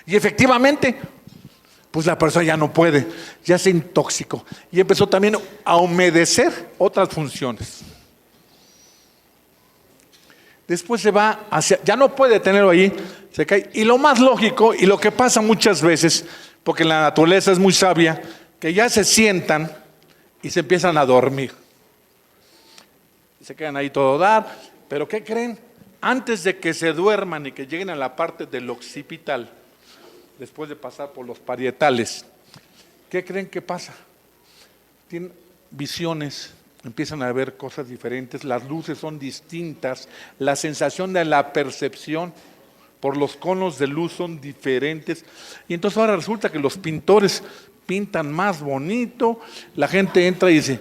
Y efectivamente, pues la persona ya no puede, ya se intoxicó. Y empezó también a humedecer otras funciones. Después se va hacia, ya no puede tenerlo ahí, se cae. Y lo más lógico, y lo que pasa muchas veces, porque la naturaleza es muy sabia, que ya se sientan y se empiezan a dormir. Se quedan ahí todo dar, pero ¿qué creen? Antes de que se duerman y que lleguen a la parte del occipital, después de pasar por los parietales, ¿qué creen que pasa? Tienen visiones, empiezan a ver cosas diferentes, las luces son distintas, la sensación de la percepción por los conos de luz son diferentes, y entonces ahora resulta que los pintores pintan más bonito, la gente entra y dice,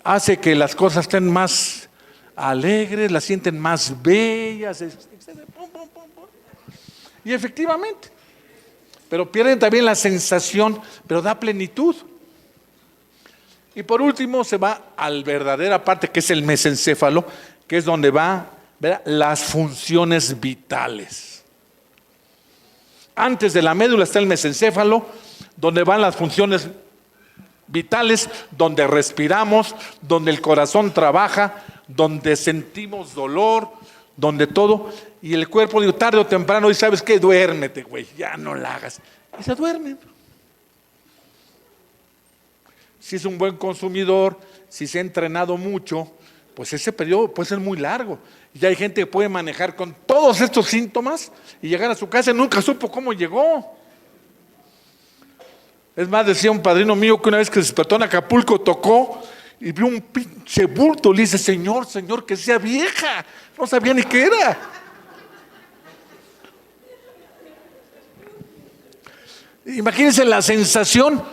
hace que las cosas estén más alegres, las sienten más bellas, y efectivamente, pero pierden también la sensación, pero da plenitud. Y por último se va a la verdadera parte, que es el mesencéfalo, que es donde va, ¿verdad?, las funciones vitales. Antes de la médula está el mesencéfalo, donde van las funciones vitales, donde respiramos, donde el corazón trabaja, donde sentimos dolor, donde todo, y el cuerpo, digo, tarde o temprano, y ¿sabes qué? Duérmete, güey, ya no la hagas. Y se duermen. Si es un buen consumidor, si se ha entrenado mucho, pues ese periodo puede ser muy largo. Y hay gente que puede manejar con todos estos síntomas y llegar a su casa y nunca supo cómo llegó. Es más, decía un padrino mío que una vez que se despertó en Acapulco, tocó y vio un pinche bulto. Le dice, señor, que sea vieja. No sabía ni qué era. Imagínense la sensación.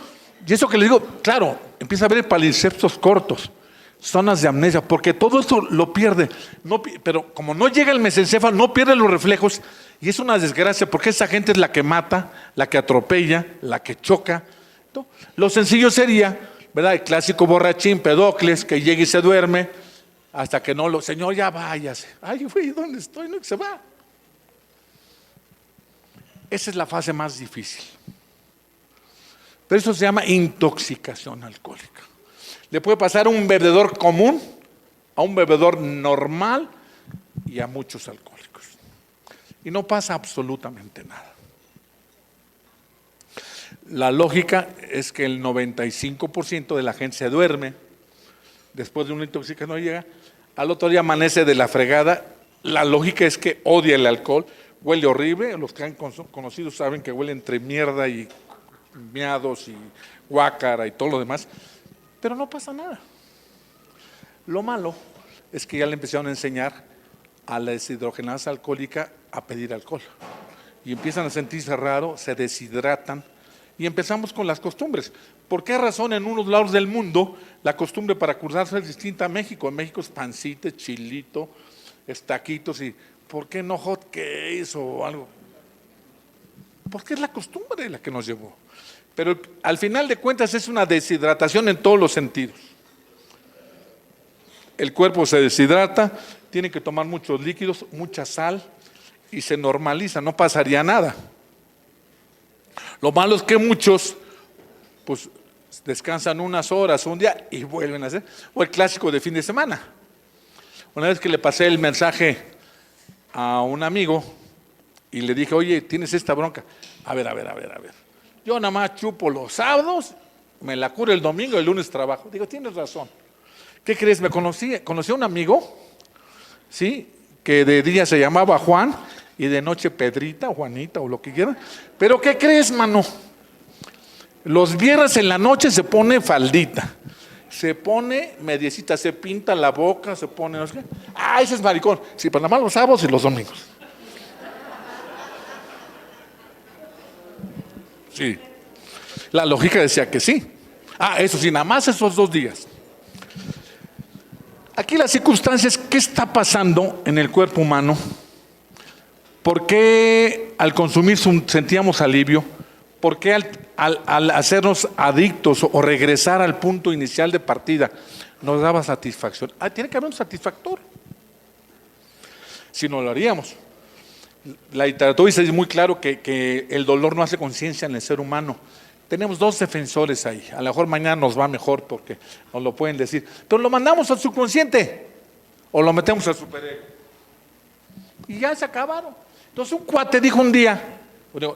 Y eso que les digo, claro, empieza a haber palimpsestos cortos, zonas de amnesia, porque todo esto lo pierde. Pero como no llega el mesencéfalo, no pierde los reflejos, y es una desgracia, porque esa gente es la que mata, la que atropella, la que choca. Lo sencillo sería, ¿verdad?, el clásico borrachín, Pedocles, que llega y se duerme, hasta que no señor, ya váyase. Ay, güey, ¿dónde estoy? No, que se va. Esa es la fase más difícil. Pero eso se llama intoxicación alcohólica. Le puede pasar a un bebedor común, a un bebedor normal y a muchos alcohólicos. Y no pasa absolutamente nada. La lógica es que el 95% de la gente se duerme, después de una intoxicación no llega, al otro día amanece de la fregada. La lógica es que odia el alcohol, huele horrible, los que han conocido saben que huele entre mierda y miados y guácara y todo lo demás, pero no pasa nada. Lo malo es que ya le empezaron a enseñar a la deshidrogenasa alcohólica a pedir alcohol. Y empiezan a sentirse raro, se deshidratan y empezamos con las costumbres. ¿Por qué razón en unos lados del mundo la costumbre para curarse es distinta a México? En México es pancita, chilito, taquitos y ¿por qué no hot cakes o algo? Porque es la costumbre la que nos llevó. Pero al final de cuentas es una deshidratación en todos los sentidos. El cuerpo se deshidrata, tiene que tomar muchos líquidos, mucha sal y se normaliza, no pasaría nada. Lo malo es que muchos pues descansan unas horas, un día y vuelven a hacer, o el clásico de fin de semana. Una vez que le pasé el mensaje a un amigo y le dije, oye, tienes esta bronca, a ver, yo nada más chupo los sábados, me la curo el domingo y el lunes trabajo. Digo, tienes razón. ¿Qué crees? Conocí a un amigo, ¿sí? Que de día se llamaba Juan y de noche Pedrita o Juanita o lo que quieran. Pero ¿qué crees, mano? Los viernes en la noche se pone faldita, se pone mediecita, se pinta la boca, se pone no sé qué. Ah, ese es maricón. Sí, pero nada más los sábados y los domingos. Sí. La lógica decía que sí. Ah, eso sí, nada más esos 2 días. Aquí la circunstancia es qué está pasando en el cuerpo humano. ¿Por qué al consumir sentíamos alivio? ¿Por qué al hacernos adictos o regresar al punto inicial de partida nos daba satisfacción? Tiene que haber un satisfactor. Si no lo haríamos. La literatura dice muy claro que el dolor no hace conciencia en el ser humano. Tenemos 2 defensores ahí. A lo mejor mañana nos va mejor porque nos lo pueden decir. Pero lo mandamos al subconsciente o lo metemos al superego. Y ya se acabaron. Entonces un cuate dijo un día,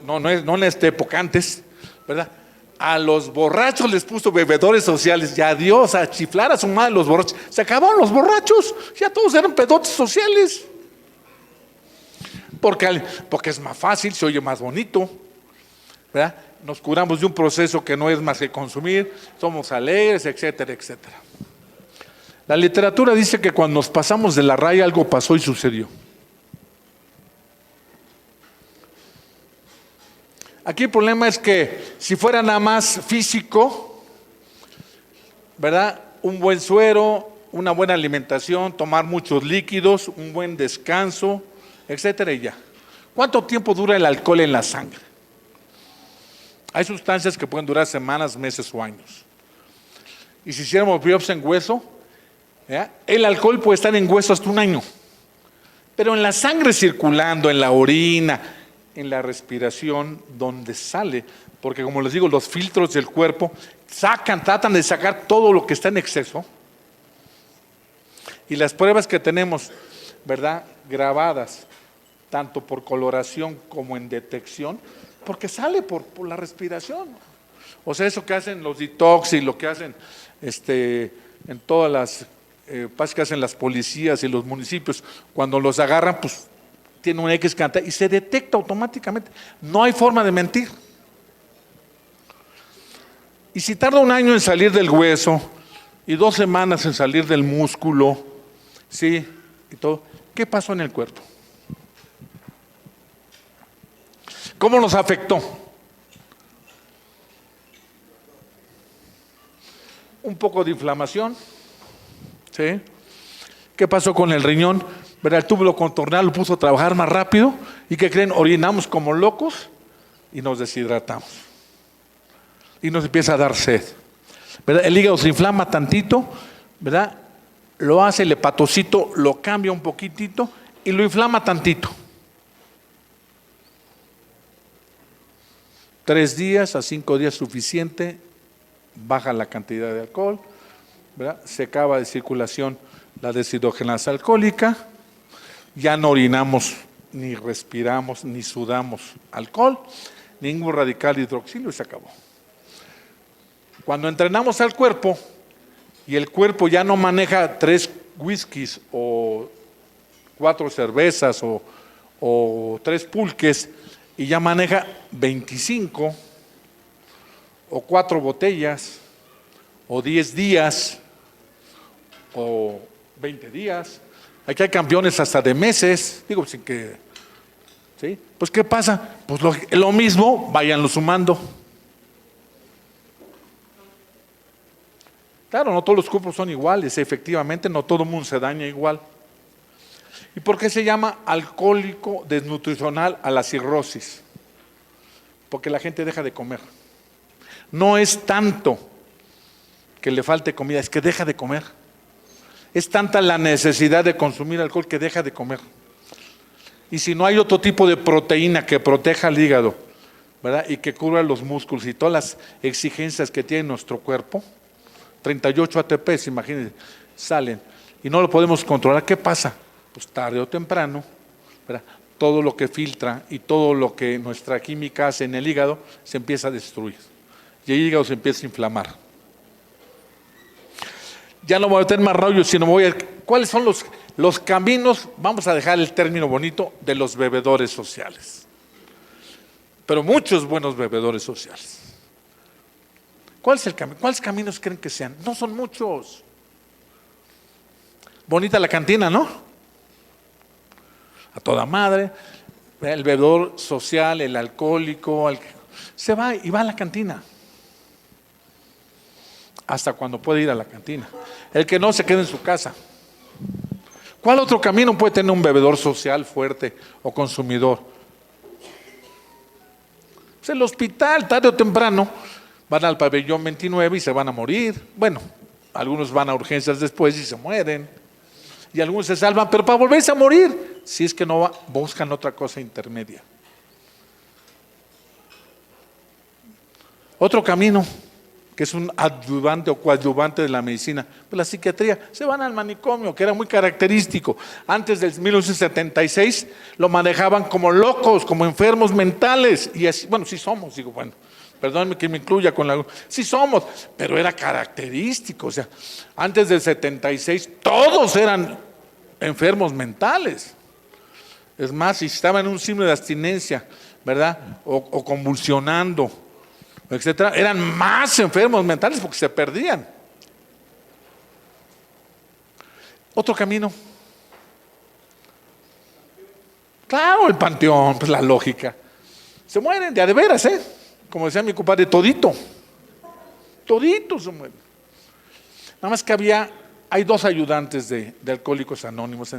no en esta época, antes, ¿verdad? A los borrachos les puso bebedores sociales y adiós, a chiflar a su madre los borrachos. Se acabaron los borrachos, ya todos eran pedotes sociales. Porque es más fácil, se oye más bonito, ¿verdad? Nos curamos de un proceso que no es más que consumir, somos alegres, etcétera, etcétera. La literatura dice que cuando nos pasamos de la raya algo pasó y sucedió. Aquí el problema es que si fuera nada más físico, ¿verdad? Un buen suero, una buena alimentación, tomar muchos líquidos, un buen descanso, etcétera y ya. ¿Cuánto tiempo dura el alcohol en la sangre? Hay sustancias que pueden durar semanas, meses o años. Y si hiciéramos biopsia en hueso, ¿ya? El alcohol puede estar en hueso hasta 1 año. Pero en la sangre circulando, en la orina, en la respiración, donde sale, porque como les digo, los filtros del cuerpo tratan de sacar todo lo que está en exceso. Y las pruebas que tenemos, ¿verdad? Grabadas, tanto por coloración como en detección, porque sale por la respiración. O sea, eso que hacen los detox y lo que hacen en todas las pasos que hacen las policías y los municipios, cuando los agarran, pues tiene una X cantidad y se detecta automáticamente. No hay forma de mentir. Y si tarda 1 año en salir del hueso y 2 semanas en salir del músculo, sí, y todo, ¿qué pasó en el cuerpo? ¿Cómo nos afectó? Un poco de inflamación, ¿sí? ¿Qué pasó con el riñón? ¿Verdad? El túbulo contorneal lo puso a trabajar más rápido y ¿qué creen? Orinamos como locos y nos deshidratamos. Y nos empieza a dar sed, ¿verdad? El hígado se inflama tantito, ¿verdad? Lo hace el hepatocito, lo cambia un poquitito y lo inflama tantito. 3 días a 5 días suficiente, baja la cantidad de alcohol, ¿verdad? Se acaba de circulación la deshidrogenasa alcohólica, ya no orinamos, ni respiramos, ni sudamos alcohol, ningún radical hidroxilo y se acabó. Cuando entrenamos al cuerpo y el cuerpo ya no maneja 3 whiskies o 4 cervezas o 3 pulques y ya maneja 25, o 4 botellas, o 10 días, o 20 días. Aquí hay campeones hasta de meses, digo, sin que, ¿sí? Pues ¿qué pasa? Pues lo mismo, váyanlo sumando. Claro, no todos los cuerpos son iguales, efectivamente, no todo el mundo se daña igual. ¿Y por qué se llama alcohólico desnutricional a la cirrosis? Porque la gente deja de comer. No es tanto que le falte comida, es que deja de comer. Es tanta la necesidad de consumir alcohol que deja de comer. Y si no hay otro tipo de proteína que proteja el hígado, ¿verdad? Y que cubra los músculos y todas las exigencias que tiene nuestro cuerpo, 38 ATPs, imagínense, salen y no lo podemos controlar, ¿qué pasa? Pues tarde o temprano, ¿verdad? Todo lo que filtra y todo lo que nuestra química hace en el hígado se empieza a destruir y el hígado se empieza a inflamar. Ya no voy a tener más rollo, sino voy a... ¿Cuáles son los caminos? Vamos a dejar el término bonito de los bebedores sociales. Pero muchos buenos bebedores sociales. ¿Cuál es el camino? ¿Cuáles caminos creen que sean? No son muchos. Bonita la cantina, ¿no? A toda madre. El bebedor social, el alcohólico, se va y va a la cantina. Hasta cuando puede ir a la cantina. El que no se queda en su casa. ¿Cuál otro camino puede tener un bebedor social fuerte o consumidor? Pues el hospital, tarde o temprano, van al pabellón 29 y se van a morir. Bueno, algunos van a urgencias después y se mueren. Y algunos se salvan, pero para volverse a morir, si es que no buscan otra cosa intermedia. Otro camino, que es un adyuvante o coadyuvante de la medicina, pues la psiquiatría, se van al manicomio, que era muy característico. Antes del 1976 lo manejaban como locos, como enfermos mentales, y así, bueno, sí somos, digo, bueno, perdónenme que me incluya con la... Sí somos, pero era característico, o sea, antes del 76 todos eran enfermos mentales. Es más, si estaban en un signo de abstinencia, ¿verdad? O convulsionando, etcétera, eran más enfermos mentales porque se perdían. Otro camino. Claro, el panteón, pues la lógica. Se mueren de a de veras, ¿eh? Como decía mi compadre, todito se mueren. Nada más que hay 2 ayudantes de Alcohólicos Anónimos,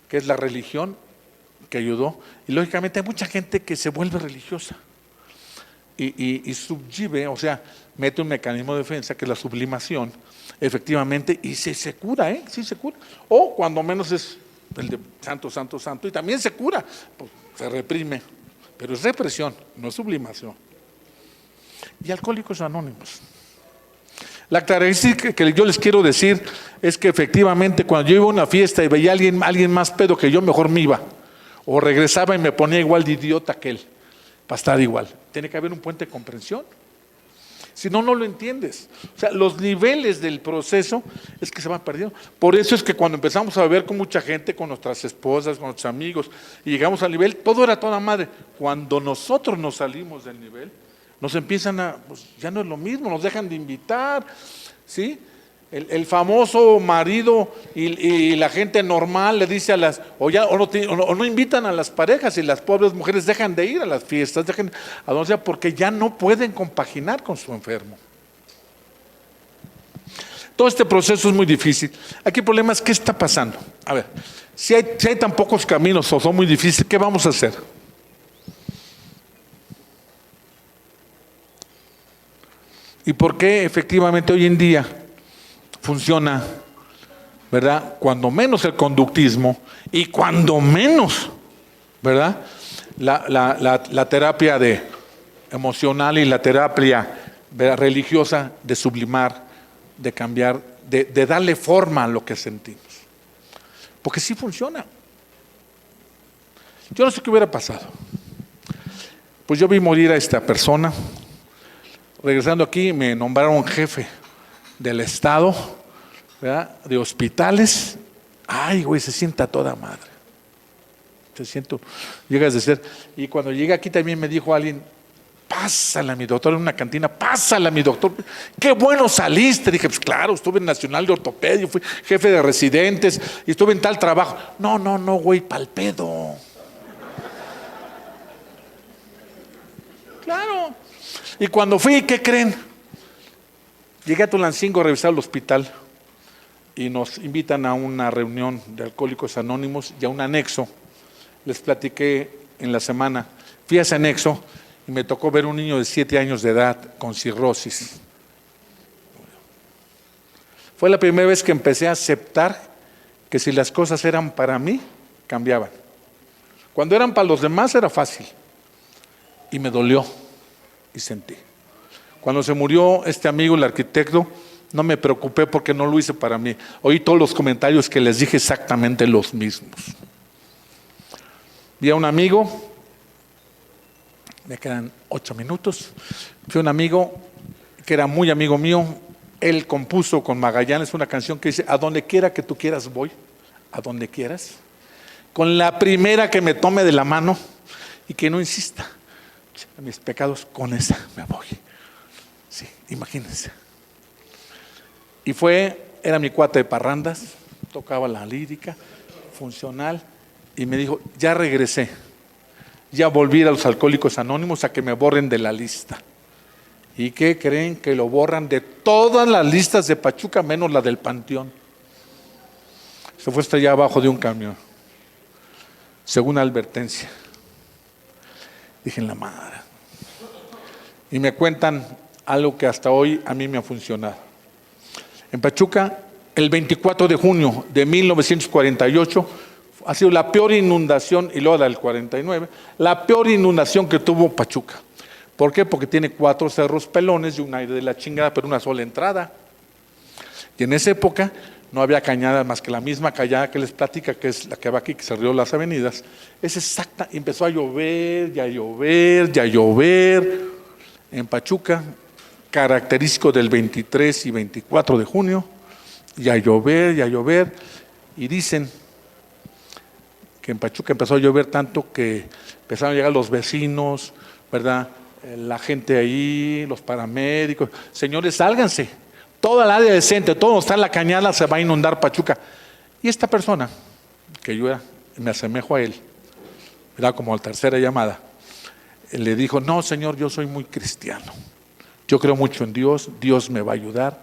que es la religión, que ayudó, y lógicamente hay mucha gente que se vuelve religiosa. Y subvive, o sea, mete un mecanismo de defensa que es la sublimación, efectivamente, y se cura, sí se cura. O cuando menos es el de santo, santo, santo, y también se cura, pues, se reprime, pero es represión, no es sublimación. Y Alcohólicos Anónimos. La característica que yo les quiero decir es que efectivamente cuando yo iba a una fiesta y veía a alguien más pedo que yo, mejor me iba, o regresaba y me ponía igual de idiota que él. Para estar igual. Tiene que haber un puente de comprensión. Si no, no lo entiendes. O sea, los niveles del proceso es que se van perdiendo. Por eso es que cuando empezamos a beber con mucha gente, con nuestras esposas, con nuestros amigos, y llegamos al nivel, todo era toda madre. Cuando nosotros nos salimos del nivel, nos empiezan pues ya no es lo mismo, nos dejan de invitar, ¿sí? El famoso marido y la gente normal le dice a las, o no invitan a las parejas y las pobres mujeres dejan de ir a las fiestas, dejan a donde sea, porque ya no pueden compaginar con su enfermo. Todo este proceso es muy difícil. Aquí el problema es, ¿qué está pasando? A ver, si hay tan pocos caminos o son muy difíciles, ¿qué vamos a hacer? ¿Y por qué efectivamente hoy en día funciona, ¿verdad? Cuando menos el conductismo y cuando menos, ¿verdad? La terapia emocional y la terapia, ¿verdad?, religiosa de sublimar, de cambiar, de darle forma a lo que sentimos. Porque sí funciona. Yo no sé qué hubiera pasado. Pues yo vi morir a esta persona. Regresando aquí me nombraron jefe del estado, ¿verdad?, de hospitales. Ay, güey, se sienta toda madre. Llegas de ser. Y cuando llegué aquí también me dijo alguien, pásala mi doctor, en una cantina, pásala mi doctor, qué bueno saliste. Dije, pues claro, estuve en Nacional de Ortopedia, fui jefe de residentes y estuve en tal trabajo. No, güey, pal pedo. Claro. Y cuando fui, ¿qué creen? Llegué a Tulancingo a revisar el hospital y nos invitan a una reunión de Alcohólicos Anónimos y a un anexo. Les platiqué en la semana. Fui a ese anexo y me tocó ver un niño de 7 años de edad con cirrosis. Fue la primera vez que empecé a aceptar que si las cosas eran para mí, cambiaban. Cuando eran para los demás era fácil. Y me dolió y sentí. Cuando se murió este amigo, el arquitecto, no me preocupé porque no lo hice para mí. Oí todos los comentarios que les dije exactamente los mismos. Vi a un amigo, me quedan 8 minutos. Fui a un amigo que era muy amigo mío. Él compuso con Magallanes una canción que dice: a donde quiera que tú quieras voy, a donde quieras. Con la primera que me tome de la mano y que no insista. A mis pecados, con esa me voy. Sí, imagínense. Y era mi cuate de parrandas, tocaba la lírica, funcional, y me dijo, ya regresé, ya volví a los Alcohólicos Anónimos a que me borren de la lista. ¿Y qué creen? Que lo borran de todas las listas de Pachuca, menos la del Panteón. Se fue hasta allá abajo de un camión, según advertencia. Dije, en la madre. Y me cuentan algo que hasta hoy a mí me ha funcionado. En Pachuca, el 24 de junio de 1948, ha sido la peor inundación, y luego la del 49, la peor inundación que tuvo Pachuca. ¿Por qué? Porque tiene 4 cerros pelones y un aire de la chingada, pero una sola entrada. Y en esa época no había cañada más que la misma cañada que les platica, que es la que va aquí, que se rió las avenidas. Es exacta, empezó a llover, y a llover, y a llover. En Pachuca, característico del 23 y 24 de junio, y a llover, y dicen que en Pachuca empezó a llover tanto que empezaron a llegar los vecinos, ¿verdad? La gente ahí, los paramédicos, señores, sálganse, toda el área decente, todo donde está en la cañada se va a inundar Pachuca. Y esta persona, que yo me asemejo a él, era como la tercera llamada, le dijo, no señor, yo soy muy cristiano, yo creo mucho en Dios, Dios me va a ayudar,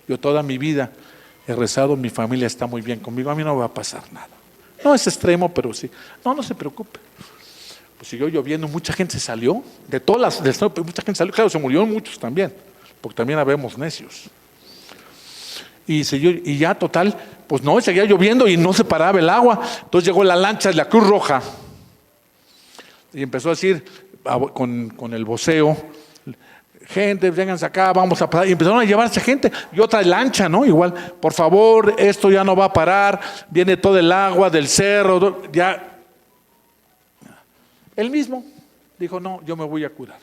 yo toda mi vida he rezado, mi familia está muy bien conmigo, a mí no me va a pasar nada. No es extremo, pero sí, no se preocupe. Pues siguió lloviendo, mucha gente se salió, de todas las, mucha gente salió, claro, se murieron muchos también, porque también habemos necios. Y ya total, pues no, seguía lloviendo y no se paraba el agua. Entonces llegó la lancha de la Cruz Roja y empezó a decir con el voceo, gente, vénganse acá, vamos a parar. Y empezaron a llevarse gente y otra lancha, ¿no? Igual, por favor, esto ya no va a parar, viene todo el agua del cerro, ya. Él mismo dijo, no, yo me voy a curar.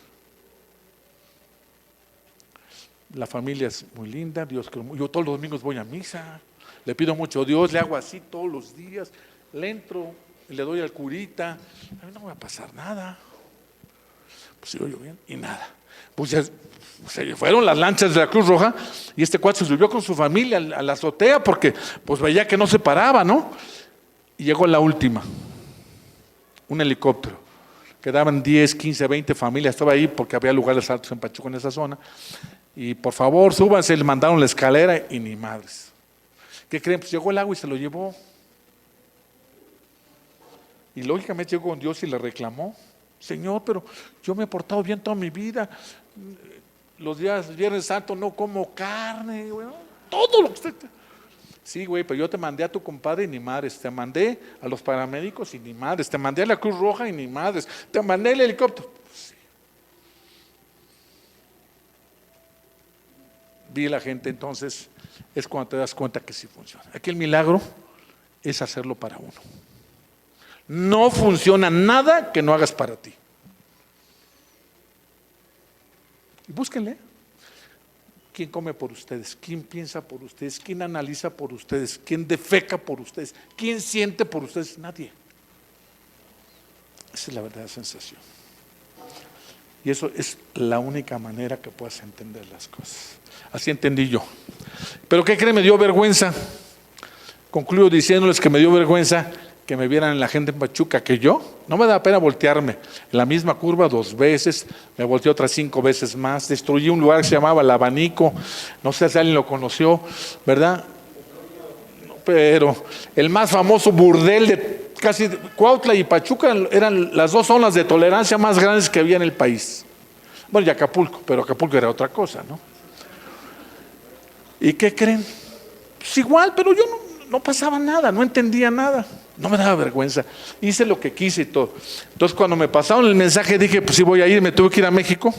La familia es muy linda, Dios, yo todos los domingos voy a misa, le pido mucho a Dios, le hago así todos los días, le entro, le doy al curita, a mí no me va a pasar nada. Pues sigo lloviendo y nada. Pues ya se fueron las lanchas de la Cruz Roja y este cuate se subió con su familia a la azotea porque pues veía que no se paraba, ¿no? Y llegó la última, un helicóptero. Quedaban 10, 15, 20 familias, estaba ahí porque había lugares altos en Pachuca en esa zona. Y por favor, súbanse, le mandaron la escalera y ni madres. ¿Qué creen? Pues llegó el agua y se lo llevó. Y lógicamente llegó con Dios y le reclamó. Señor, pero yo me he portado bien toda mi vida. Los días Viernes Santo no como carne, güey. Todo lo que usted... Sí, güey, pero yo te mandé a tu compadre y ni madres. Te mandé a los paramédicos y ni madres. Te mandé a la Cruz Roja y ni madres. Te mandé el helicóptero. Sí. Vi la gente, entonces es cuando te das cuenta que sí funciona. Aquí el milagro es hacerlo para uno. No funciona nada que no hagas para ti. Y búsquenle. ¿Quién come por ustedes? ¿Quién piensa por ustedes? ¿Quién analiza por ustedes? ¿Quién defeca por ustedes? ¿Quién siente por ustedes? Nadie. Esa es la verdadera sensación. Y eso es la única manera que puedas entender las cosas. Así entendí yo. Pero ¿qué creen? Me dio vergüenza. Concluyo diciéndoles que me dio vergüenza que me vieran la gente en Pachuca, que yo, no me da pena voltearme. En la misma curva 2 veces, me volteé otras 5 veces más, destruí un lugar que se llamaba El Abanico, no sé si alguien lo conoció, ¿verdad? Pero el más famoso burdel de casi Cuautla y Pachuca eran las 2 zonas de tolerancia más grandes que había en el país. Bueno, y Acapulco, pero Acapulco era otra cosa, ¿no? ¿Y qué creen? Pues igual, pero yo no pasaba nada, no entendía nada. No me daba vergüenza, hice lo que quise y todo. Entonces cuando me pasaron el mensaje dije, pues sí voy a ir, me tuve que ir a México,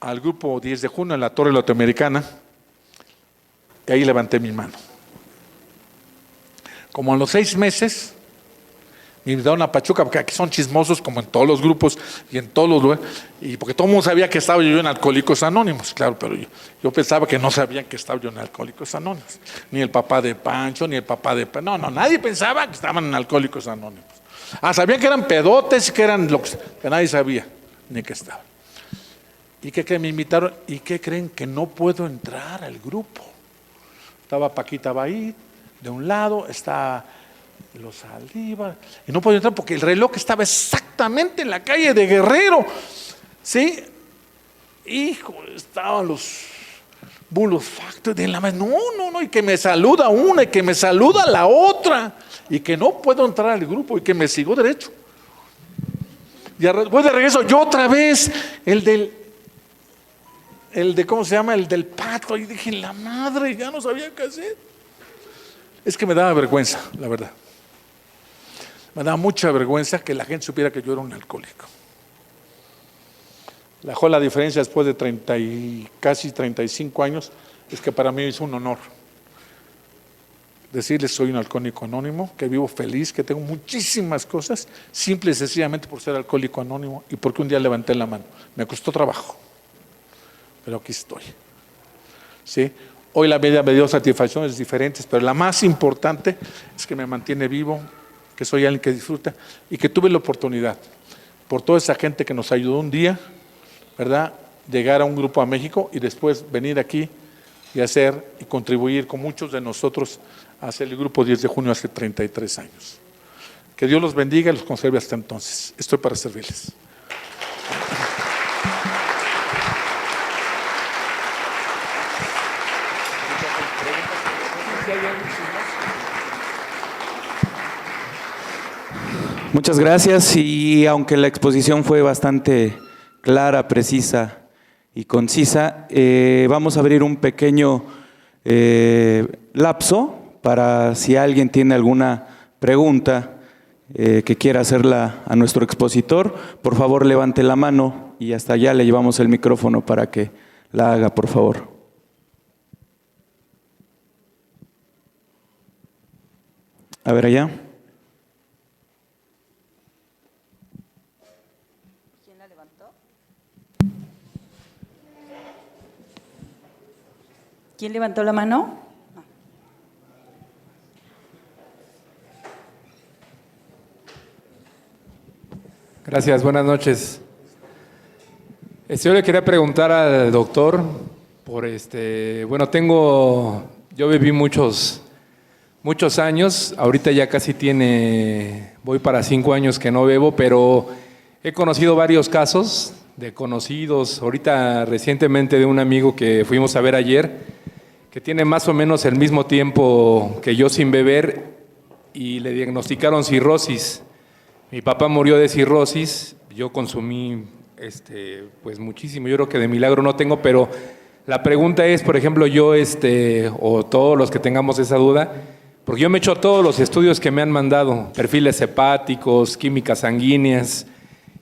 al grupo 10 de junio en la Torre Latinoamericana, y ahí levanté mi mano. Como a los 6 meses, me invitaron a Pachuca, porque aquí son chismosos como en todos los grupos y en todos los lugares, y porque todo el mundo sabía que estaba yo en Alcohólicos Anónimos, claro, pero yo pensaba que no sabían que estaba yo en Alcohólicos Anónimos, ni el papá de Pancho, ni el papá de no, nadie pensaba que estaban en Alcohólicos Anónimos. Sabían que eran pedotes, que eran lo que nadie sabía, ni que estaban. ¿Y qué creen? Me invitaron, ¿y qué creen? Que no puedo entrar al grupo. Estaba Paquita Bahí, de un lado, está los Saldívar, y no podía entrar porque el reloj estaba exactamente en la calle de Guerrero, ¿sí? Hijo, estaban los Bulos Factory de la mano, no, y que me saluda una, y que me saluda la otra, y que no puedo entrar al grupo, y que me sigo derecho. Y después de regreso, yo otra vez, el de, ¿cómo se llama? El del pato, y dije, la madre, ya no sabía qué hacer. Es que me daba vergüenza, la verdad. Me daba mucha vergüenza que la gente supiera que yo era un alcohólico. La diferencia después de casi 35 años es que para mí es un honor decirles soy un alcohólico anónimo, que vivo feliz, que tengo muchísimas cosas, simple y sencillamente por ser alcohólico anónimo y porque un día levanté la mano. Me costó trabajo, pero aquí estoy. ¿Sí? Hoy la vida me dio satisfacciones diferentes, pero la más importante es que me mantiene vivo, que soy alguien que disfruta y que tuve la oportunidad, por toda esa gente que nos ayudó un día, ¿verdad?, llegar a un grupo a México y después venir aquí y hacer y contribuir con muchos de nosotros a hacer el grupo 10 de junio hace 33 años. Que Dios los bendiga y los conserve hasta entonces. Estoy para servirles. Muchas gracias, y aunque la exposición fue bastante clara, precisa y concisa, vamos a abrir un pequeño lapso para si alguien tiene alguna pregunta que quiera hacerla a nuestro expositor. Por favor, levante la mano y hasta allá le llevamos el micrófono para que la haga, por favor. A ver allá. ¿Quién levantó la mano? Gracias, buenas noches. Yo le quería preguntar al doctor por yo viví muchos años, ahorita ya casi voy para 5 años que no bebo, pero he conocido varios casos de conocidos, ahorita recientemente de un amigo que fuimos a ver ayer, que tiene más o menos el mismo tiempo que yo sin beber y le diagnosticaron cirrosis. Mi papá murió de cirrosis, yo consumí pues muchísimo, yo creo que de milagro no tengo, pero la pregunta es, por ejemplo, yo o todos los que tengamos esa duda, porque yo me he hecho todos los estudios que me han mandado, perfiles hepáticos, químicas sanguíneas,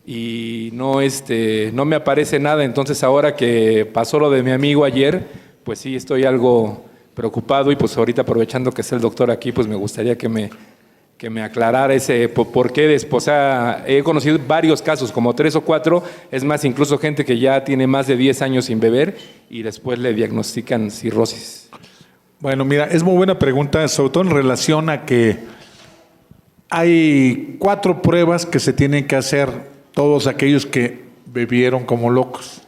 y no me aparece nada. Entonces ahora que pasó lo de mi amigo ayer, pues sí estoy algo preocupado, y pues ahorita aprovechando que está el doctor aquí, pues me gustaría que me aclarara ese por qué. O sea, he conocido varios casos, como 3 o 4, es más, incluso gente que ya tiene más de 10 años sin beber y después le diagnostican cirrosis. Bueno, mira, es muy buena pregunta, sobre todo en relación a que hay 4 pruebas que se tienen que hacer todos aquellos que bebieron como locos.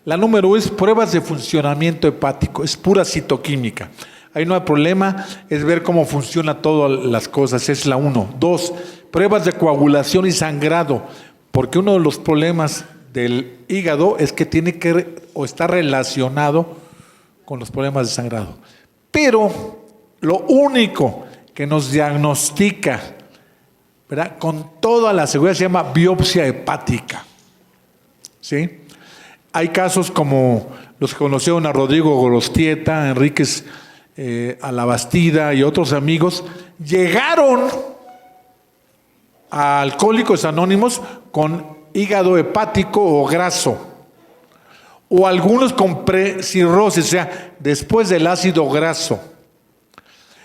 La número es pruebas de funcionamiento hepático, es pura citoquímica. Ahí no hay problema, es ver cómo funcionan todas las cosas, es la 1. 2, pruebas de coagulación y sangrado, porque uno de los problemas del hígado es que tiene que o está relacionado con los problemas de sangrado. Pero lo único que nos diagnostica, ¿verdad?, con toda la seguridad se llama biopsia hepática. ¿Sí? Hay casos como los que conocieron a Rodrigo Gorostieta, Enríquez Alabastida y otros amigos, llegaron a Alcohólicos Anónimos con hígado hepático o graso, o algunos con precirrosis, o sea, después del ácido graso.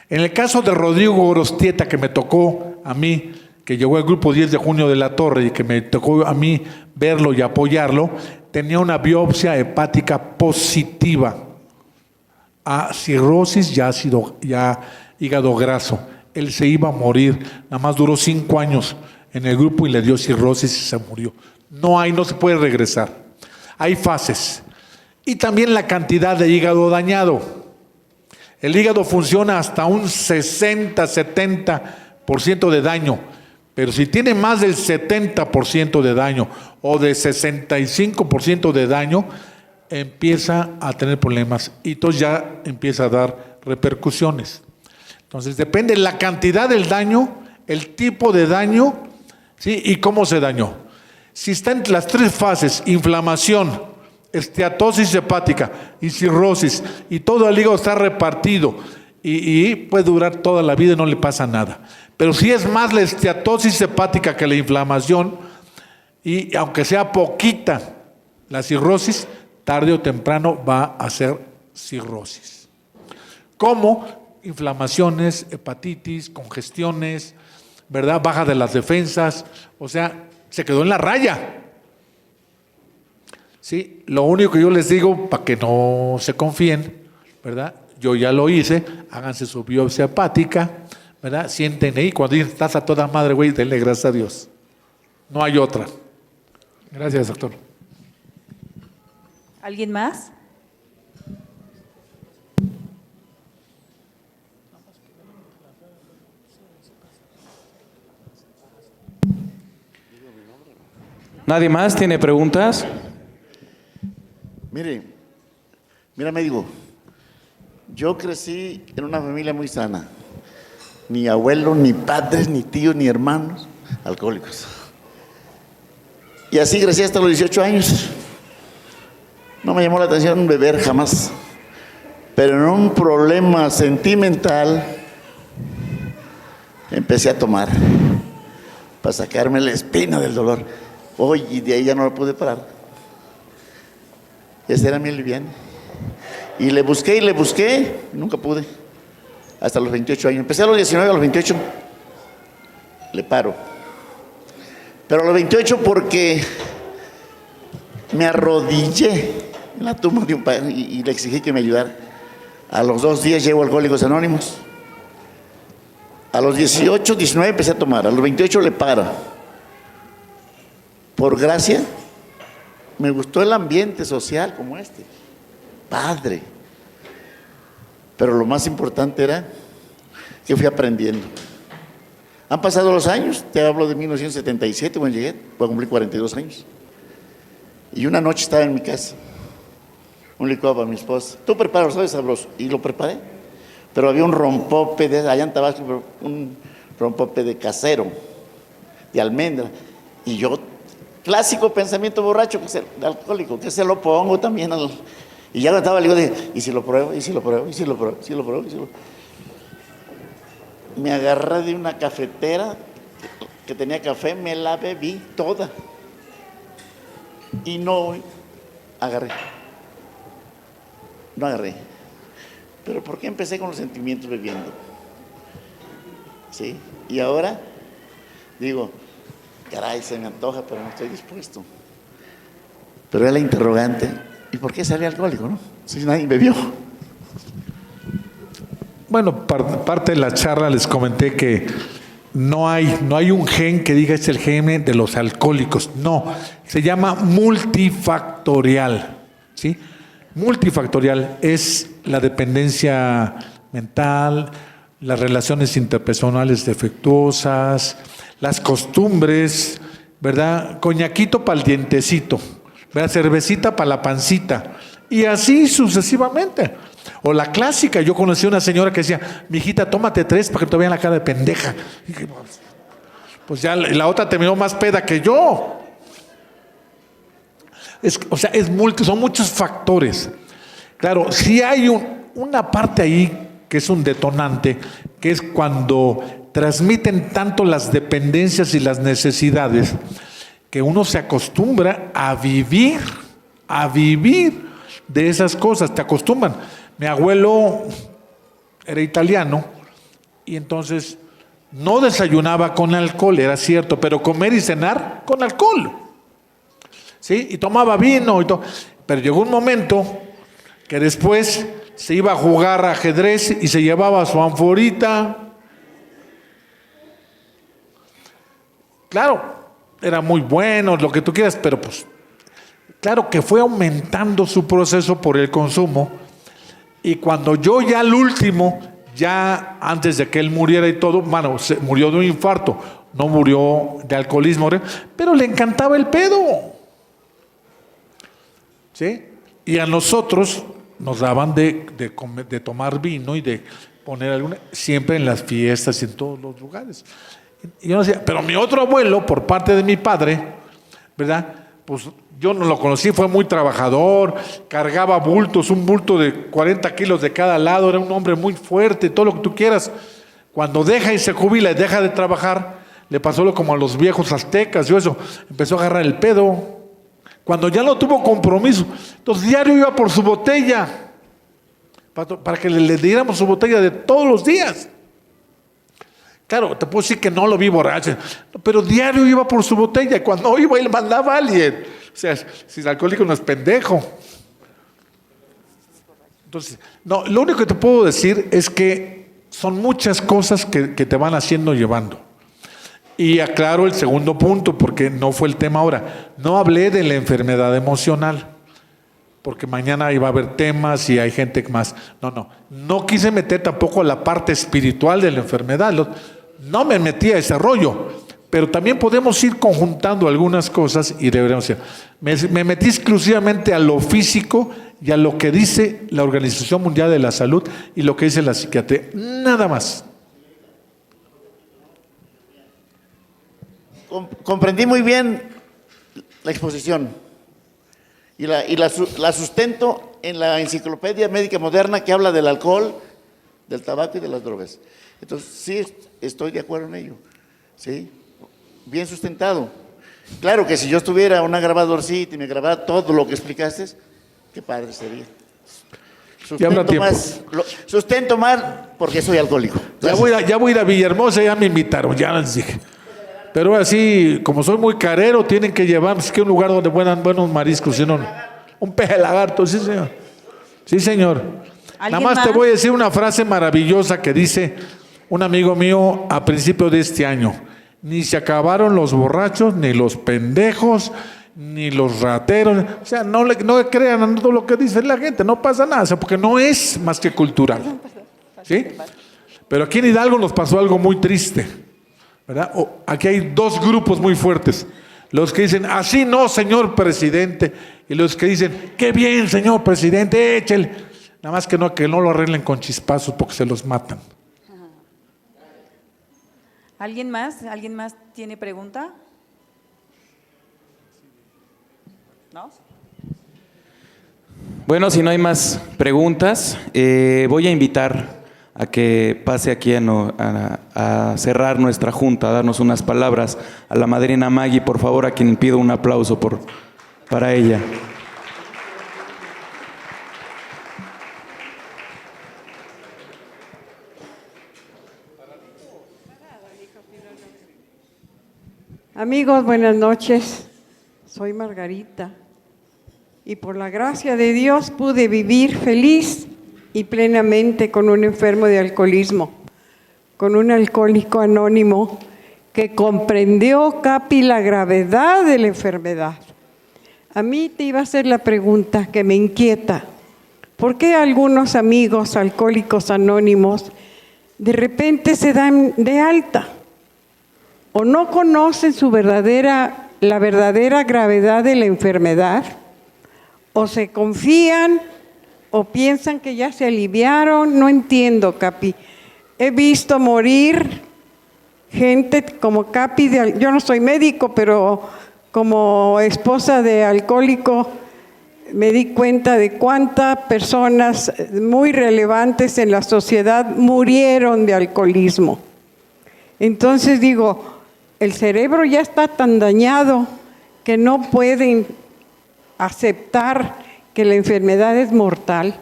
En el caso de Rodrigo Gorostieta, que me tocó a mí, que llegó al grupo 10 de junio de la Torre y que me tocó a mí verlo y apoyarlo, tenía una biopsia hepática positiva a cirrosis ya hígado graso. Él se iba a morir, nada más duró 5 años en el grupo y le dio cirrosis y se murió. No se puede regresar. Hay fases. Y también la cantidad de hígado dañado. El hígado funciona hasta un 60-70% de daño, pero si tiene más del 70% de daño o de 65% de daño, empieza a tener problemas y entonces ya empieza a dar repercusiones. Entonces depende la cantidad del daño, el tipo de daño, ¿sí?, y cómo se dañó. Si está en las 3 fases, inflamación, esteatosis hepática y cirrosis, y todo el hígado está repartido y puede durar toda la vida y no le pasa nada. Pero si es más la esteatosis hepática que la inflamación, y aunque sea poquita la cirrosis, tarde o temprano va a ser cirrosis. Como inflamaciones, hepatitis, congestiones, ¿verdad?, baja de las defensas, o sea, se quedó en la raya. ¿Sí? Lo único que yo les digo, para que no se confíen, ¿verdad?, yo ya lo hice, háganse su biopsia hepática, ¿verdad?, sienten ahí, cuando dicen, estás a toda madre, güey, denle gracias a Dios. No hay otra. Gracias, doctor. ¿Alguien más? ¿Nadie más tiene preguntas? Mira, médico, yo crecí en una familia muy sana. Ni abuelo, ni padres, ni tíos, ni hermanos alcohólicos. Y así crecí hasta los 18 años. No me llamó la atención beber jamás. Pero en un problema sentimental empecé a tomar para sacarme la espina del dolor. Hoy y de ahí ya no lo pude parar. Ese era mi aliviano. Y le busqué, nunca pude. Hasta los 28 años. Empecé a los 19, a los 28 le paro. Pero a los 28 porque me arrodillé en la tumba de un padre y le exigí que me ayudara. A los 2 días llego a Alcohólicos Anónimos. A los 18, 19 empecé a tomar. A los 28 le paro. Por gracia, me gustó el ambiente social como este. Padre. Pero lo más importante era que fui aprendiendo. Han pasado los años, te hablo de 1977 cuando llegué, voy a cumplir 42 años. Y una noche estaba en mi casa, un licuado para mi esposa. Tú preparas, ¿sabes? Sabroso. Y lo preparé. Pero había un rompope, allá en Tabasco, un rompope de casero, de almendra. Y yo, clásico pensamiento borracho, de alcohólico, que se lo pongo también al... Y ya estaba, le digo, ¿y si lo pruebo? ¿Y si lo pruebo? ¿Y si lo pruebo? ¿Y si lo pruebo? ¿Y si lo pruebo? Me agarré de una cafetera que tenía café, me la bebí toda. Y no agarré. No agarré. Pero ¿por qué empecé con los sentimientos bebiendo? ¿Sí? Y ahora digo, caray, se me antoja, pero no estoy dispuesto. Pero es la interrogante. ¿Y por qué salí alcohólico, no? Si nadie bebió. Bueno, parte de la charla les comenté que no hay un gen que diga es el gen de los alcohólicos. No, se llama multifactorial. ¿Sí? Multifactorial es la dependencia mental, las relaciones interpersonales defectuosas, las costumbres, ¿verdad? Coñaquito para el dientecito, ¿verdad? Cervecita para la pancita, y así sucesivamente. O la clásica, yo conocí a una señora que decía, mijita, tómate 3 para que te vean la cara de pendeja. Y dije, pues ya la otra terminó más peda que yo. Son muchos factores. Claro, sí hay una parte ahí que es un detonante, que es cuando transmiten tanto las dependencias y las necesidades que uno se acostumbra a vivir de esas cosas, te acostumbran. Mi abuelo era italiano y entonces no desayunaba con alcohol, era cierto, pero comer y cenar con alcohol. ¿Sí? Y tomaba vino y todo. Pero llegó un momento que después se iba a jugar ajedrez y se llevaba su anforita. Claro, era muy bueno, lo que tú quieras, pero pues, claro que fue aumentando su proceso por el consumo. Y cuando yo ya al último, ya antes de que él muriera y todo, bueno, se murió de un infarto, no murió de alcoholismo, pero le encantaba el pedo. ¿Sí? Y a nosotros nos daban de tomar vino y de poner alguna, siempre en las fiestas y en todos los lugares. Y yo decía, pero mi otro abuelo, por parte de mi padre, ¿verdad? Pues yo no lo conocí, fue muy trabajador, cargaba bultos, un bulto de 40 kilos de cada lado, era un hombre muy fuerte, todo lo que tú quieras. Cuando deja y se jubila y deja de trabajar, le pasó como a los viejos aztecas y eso, empezó a agarrar el pedo. Cuando ya no tuvo compromiso, entonces diario iba por su botella, para que le diéramos su botella de todos los días. Claro, te puedo decir que no lo vi borracho, pero diario iba por su botella, y cuando iba él mandaba a alguien. O sea, si el alcohólico no es pendejo. Entonces, no, lo único que te puedo decir es que son muchas cosas que te van haciendo llevando. Y aclaro el segundo punto, porque no fue el tema ahora. No hablé de la enfermedad emocional, porque mañana iba a haber temas y hay gente más. No quise meter tampoco la parte espiritual de la enfermedad. No me metí a ese rollo, pero también podemos ir conjuntando algunas cosas y deberíamos ir. Me metí exclusivamente a lo físico y a lo que dice la Organización Mundial de la Salud y lo que dice la psiquiatría. Nada más. Comprendí muy bien la exposición y la sustento en la Enciclopedia Médica Moderna, que habla del alcohol, del tabaco y de las drogas. Entonces, sí, estoy de acuerdo en ello. ¿Sí? Bien sustentado. Claro que si yo estuviera una grabadorcita y me grabara todo lo que explicaste, qué padre sería. Sustento más porque soy alcohólico. Ya voy a ir a Villahermosa, ya me invitaron, ya les dije. Pero así, como soy muy carero, tienen que llevarme, es que un lugar donde puedan buenos mariscos, sino un peje lagarto, sí señor. Sí señor. Nada más te voy a decir una frase maravillosa que dice un amigo mío a principios de este año: ni se acabaron los borrachos, ni los pendejos, ni los rateros. O sea, no crean en todo lo que dice la gente, no pasa nada, o sea, porque no es más que cultural. ¿Sí? Pero aquí en Hidalgo nos pasó algo muy triste, ¿verdad? Aquí hay dos grupos muy fuertes: los que dicen, así no, señor presidente, y los que dicen, qué bien, señor presidente, échale. Nada más que no lo arreglen con chispazos porque se los matan. ¿Alguien más? ¿Alguien más tiene pregunta? ¿No? Bueno, si no hay más preguntas, voy a invitar a que pase aquí a cerrar nuestra junta, a darnos unas palabras a la madrina Maggie, por favor, a quien pido un aplauso para ella. Amigos, buenas noches. Soy Margarita y por la gracia de Dios pude vivir feliz y plenamente con un enfermo de alcoholismo. con un alcohólico anónimo que comprendió, Capi, la gravedad de la enfermedad. A mí te iba a hacer la pregunta que me inquieta. ¿Por qué algunos amigos alcohólicos anónimos de repente se dan de alta? ¿O no conocen la verdadera gravedad de la enfermedad? ¿O se confían o piensan que ya se aliviaron? No entiendo, Capi. He visto morir gente como Capi, yo no soy médico, pero como esposa de alcohólico me di cuenta de cuántas personas muy relevantes en la sociedad murieron de alcoholismo. Entonces digo, el cerebro ya está tan dañado que no pueden aceptar que la enfermedad es mortal.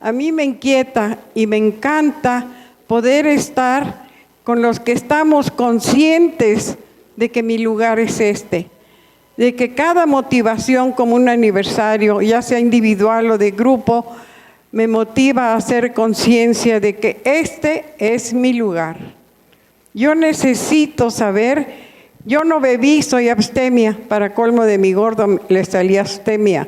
A mí me inquieta y me encanta poder estar con los que estamos conscientes de que mi lugar es este, de que cada motivación como un aniversario, ya sea individual o de grupo, me motiva a hacer conciencia de que este es mi lugar. Yo necesito saber, yo no bebí, soy abstemia, para colmo de mi gordo le salía abstemia,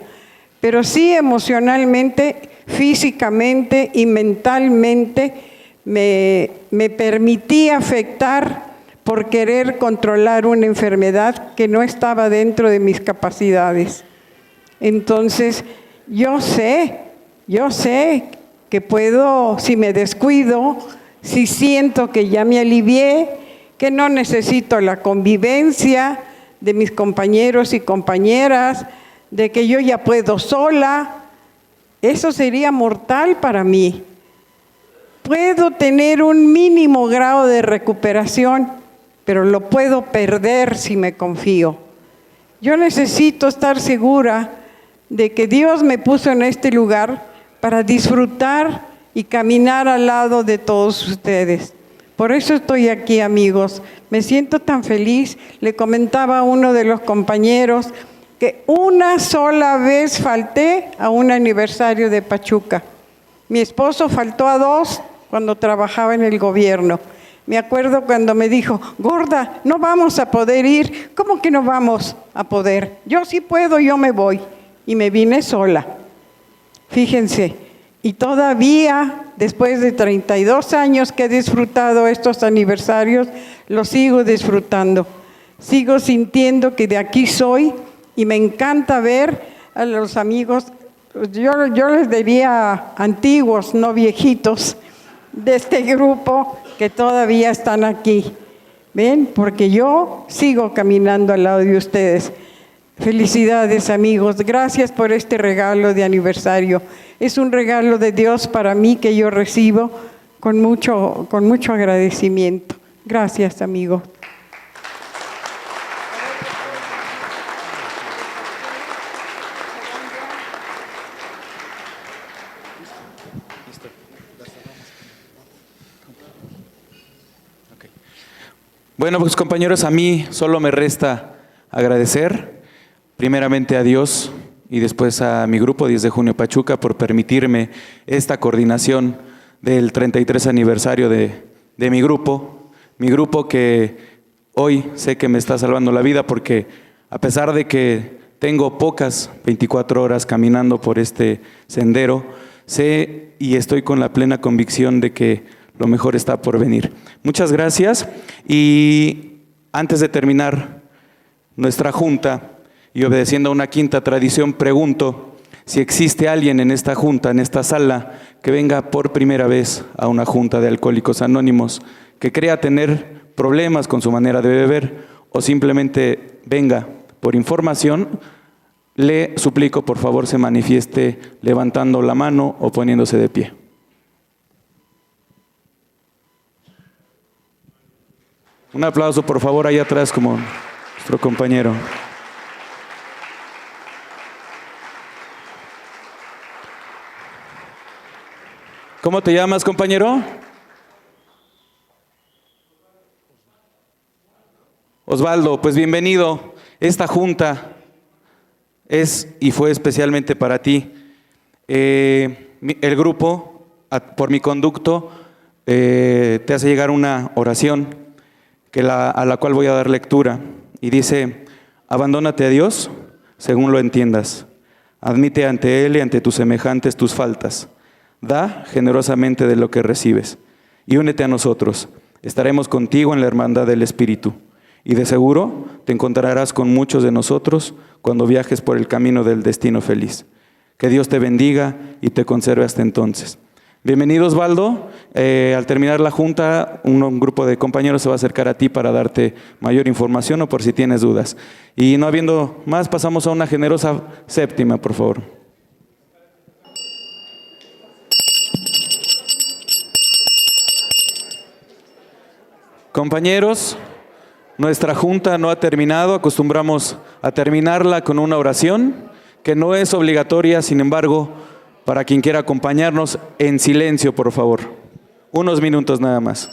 pero sí emocionalmente, físicamente y mentalmente me permití afectar por querer controlar una enfermedad que no estaba dentro de mis capacidades. Entonces, yo sé que puedo, si me descuido, si siento que ya me alivié, que no necesito la convivencia de mis compañeros y compañeras, de que yo ya puedo sola, eso sería mortal para mí. Puedo tener un mínimo grado de recuperación, pero lo puedo perder si me confío. Yo necesito estar segura de que Dios me puso en este lugar para disfrutar y caminar al lado de todos ustedes. Por eso estoy aquí, amigos. Me siento tan feliz. Le comentaba a uno de los compañeros que una sola vez falté a un aniversario de Pachuca. Mi esposo faltó a 2 cuando trabajaba en el gobierno. Me acuerdo cuando me dijo, gorda, no vamos a poder ir. ¿Cómo que no vamos a poder? Yo sí puedo, yo me voy. Y me vine sola. Fíjense, y todavía, después de 32 años que he disfrutado estos aniversarios, los sigo disfrutando. Sigo sintiendo que de aquí soy y me encanta ver a los amigos, yo les diría antiguos, no viejitos, de este grupo que todavía están aquí. ¿Ven? Porque yo sigo caminando al lado de ustedes. Felicidades, amigos. Gracias por este regalo de aniversario. Es un regalo de Dios para mí que yo recibo con mucho agradecimiento. Gracias, amigos. Bueno, pues compañeros, a mí solo me resta agradecer primeramente a Dios y después a mi grupo 10 de junio Pachuca por permitirme esta coordinación del 33 aniversario de mi grupo que hoy sé que me está salvando la vida porque a pesar de que tengo pocas 24 horas caminando por este sendero, sé y estoy con la plena convicción de que lo mejor está por venir. Muchas gracias y antes de terminar nuestra junta y obedeciendo a una quinta tradición, pregunto si existe alguien en esta junta, en esta sala, que venga por primera vez a una junta de Alcohólicos Anónimos, que crea tener problemas con su manera de beber o simplemente venga por información. Le suplico, por favor, se manifieste levantando la mano o poniéndose de pie. Un aplauso, por favor, ahí atrás, como nuestro compañero. ¿Cómo te llamas, compañero? Osvaldo, pues bienvenido. Esta junta es y fue especialmente para ti. El grupo, por mi conducto, te hace llegar una oración a la cual voy a dar lectura. Y dice: abandónate a Dios según lo entiendas. Admite ante Él y ante tus semejantes tus faltas. Da generosamente de lo que recibes. Y únete a nosotros. Estaremos contigo en la hermandad del Espíritu. Y de seguro te encontrarás con muchos de nosotros cuando viajes por el camino del destino feliz. Que Dios te bendiga y te conserve hasta entonces. Bienvenido, Osvaldo. Al terminar la junta, un grupo de compañeros se va a acercar a ti para darte mayor información o por si tienes dudas. Y no habiendo más, pasamos a una generosa séptima, por favor. Compañeros, nuestra junta no ha terminado. Acostumbramos a terminarla con una oración que no es obligatoria, sin embargo, para quien quiera acompañarnos, en silencio, por favor. Unos minutos nada más.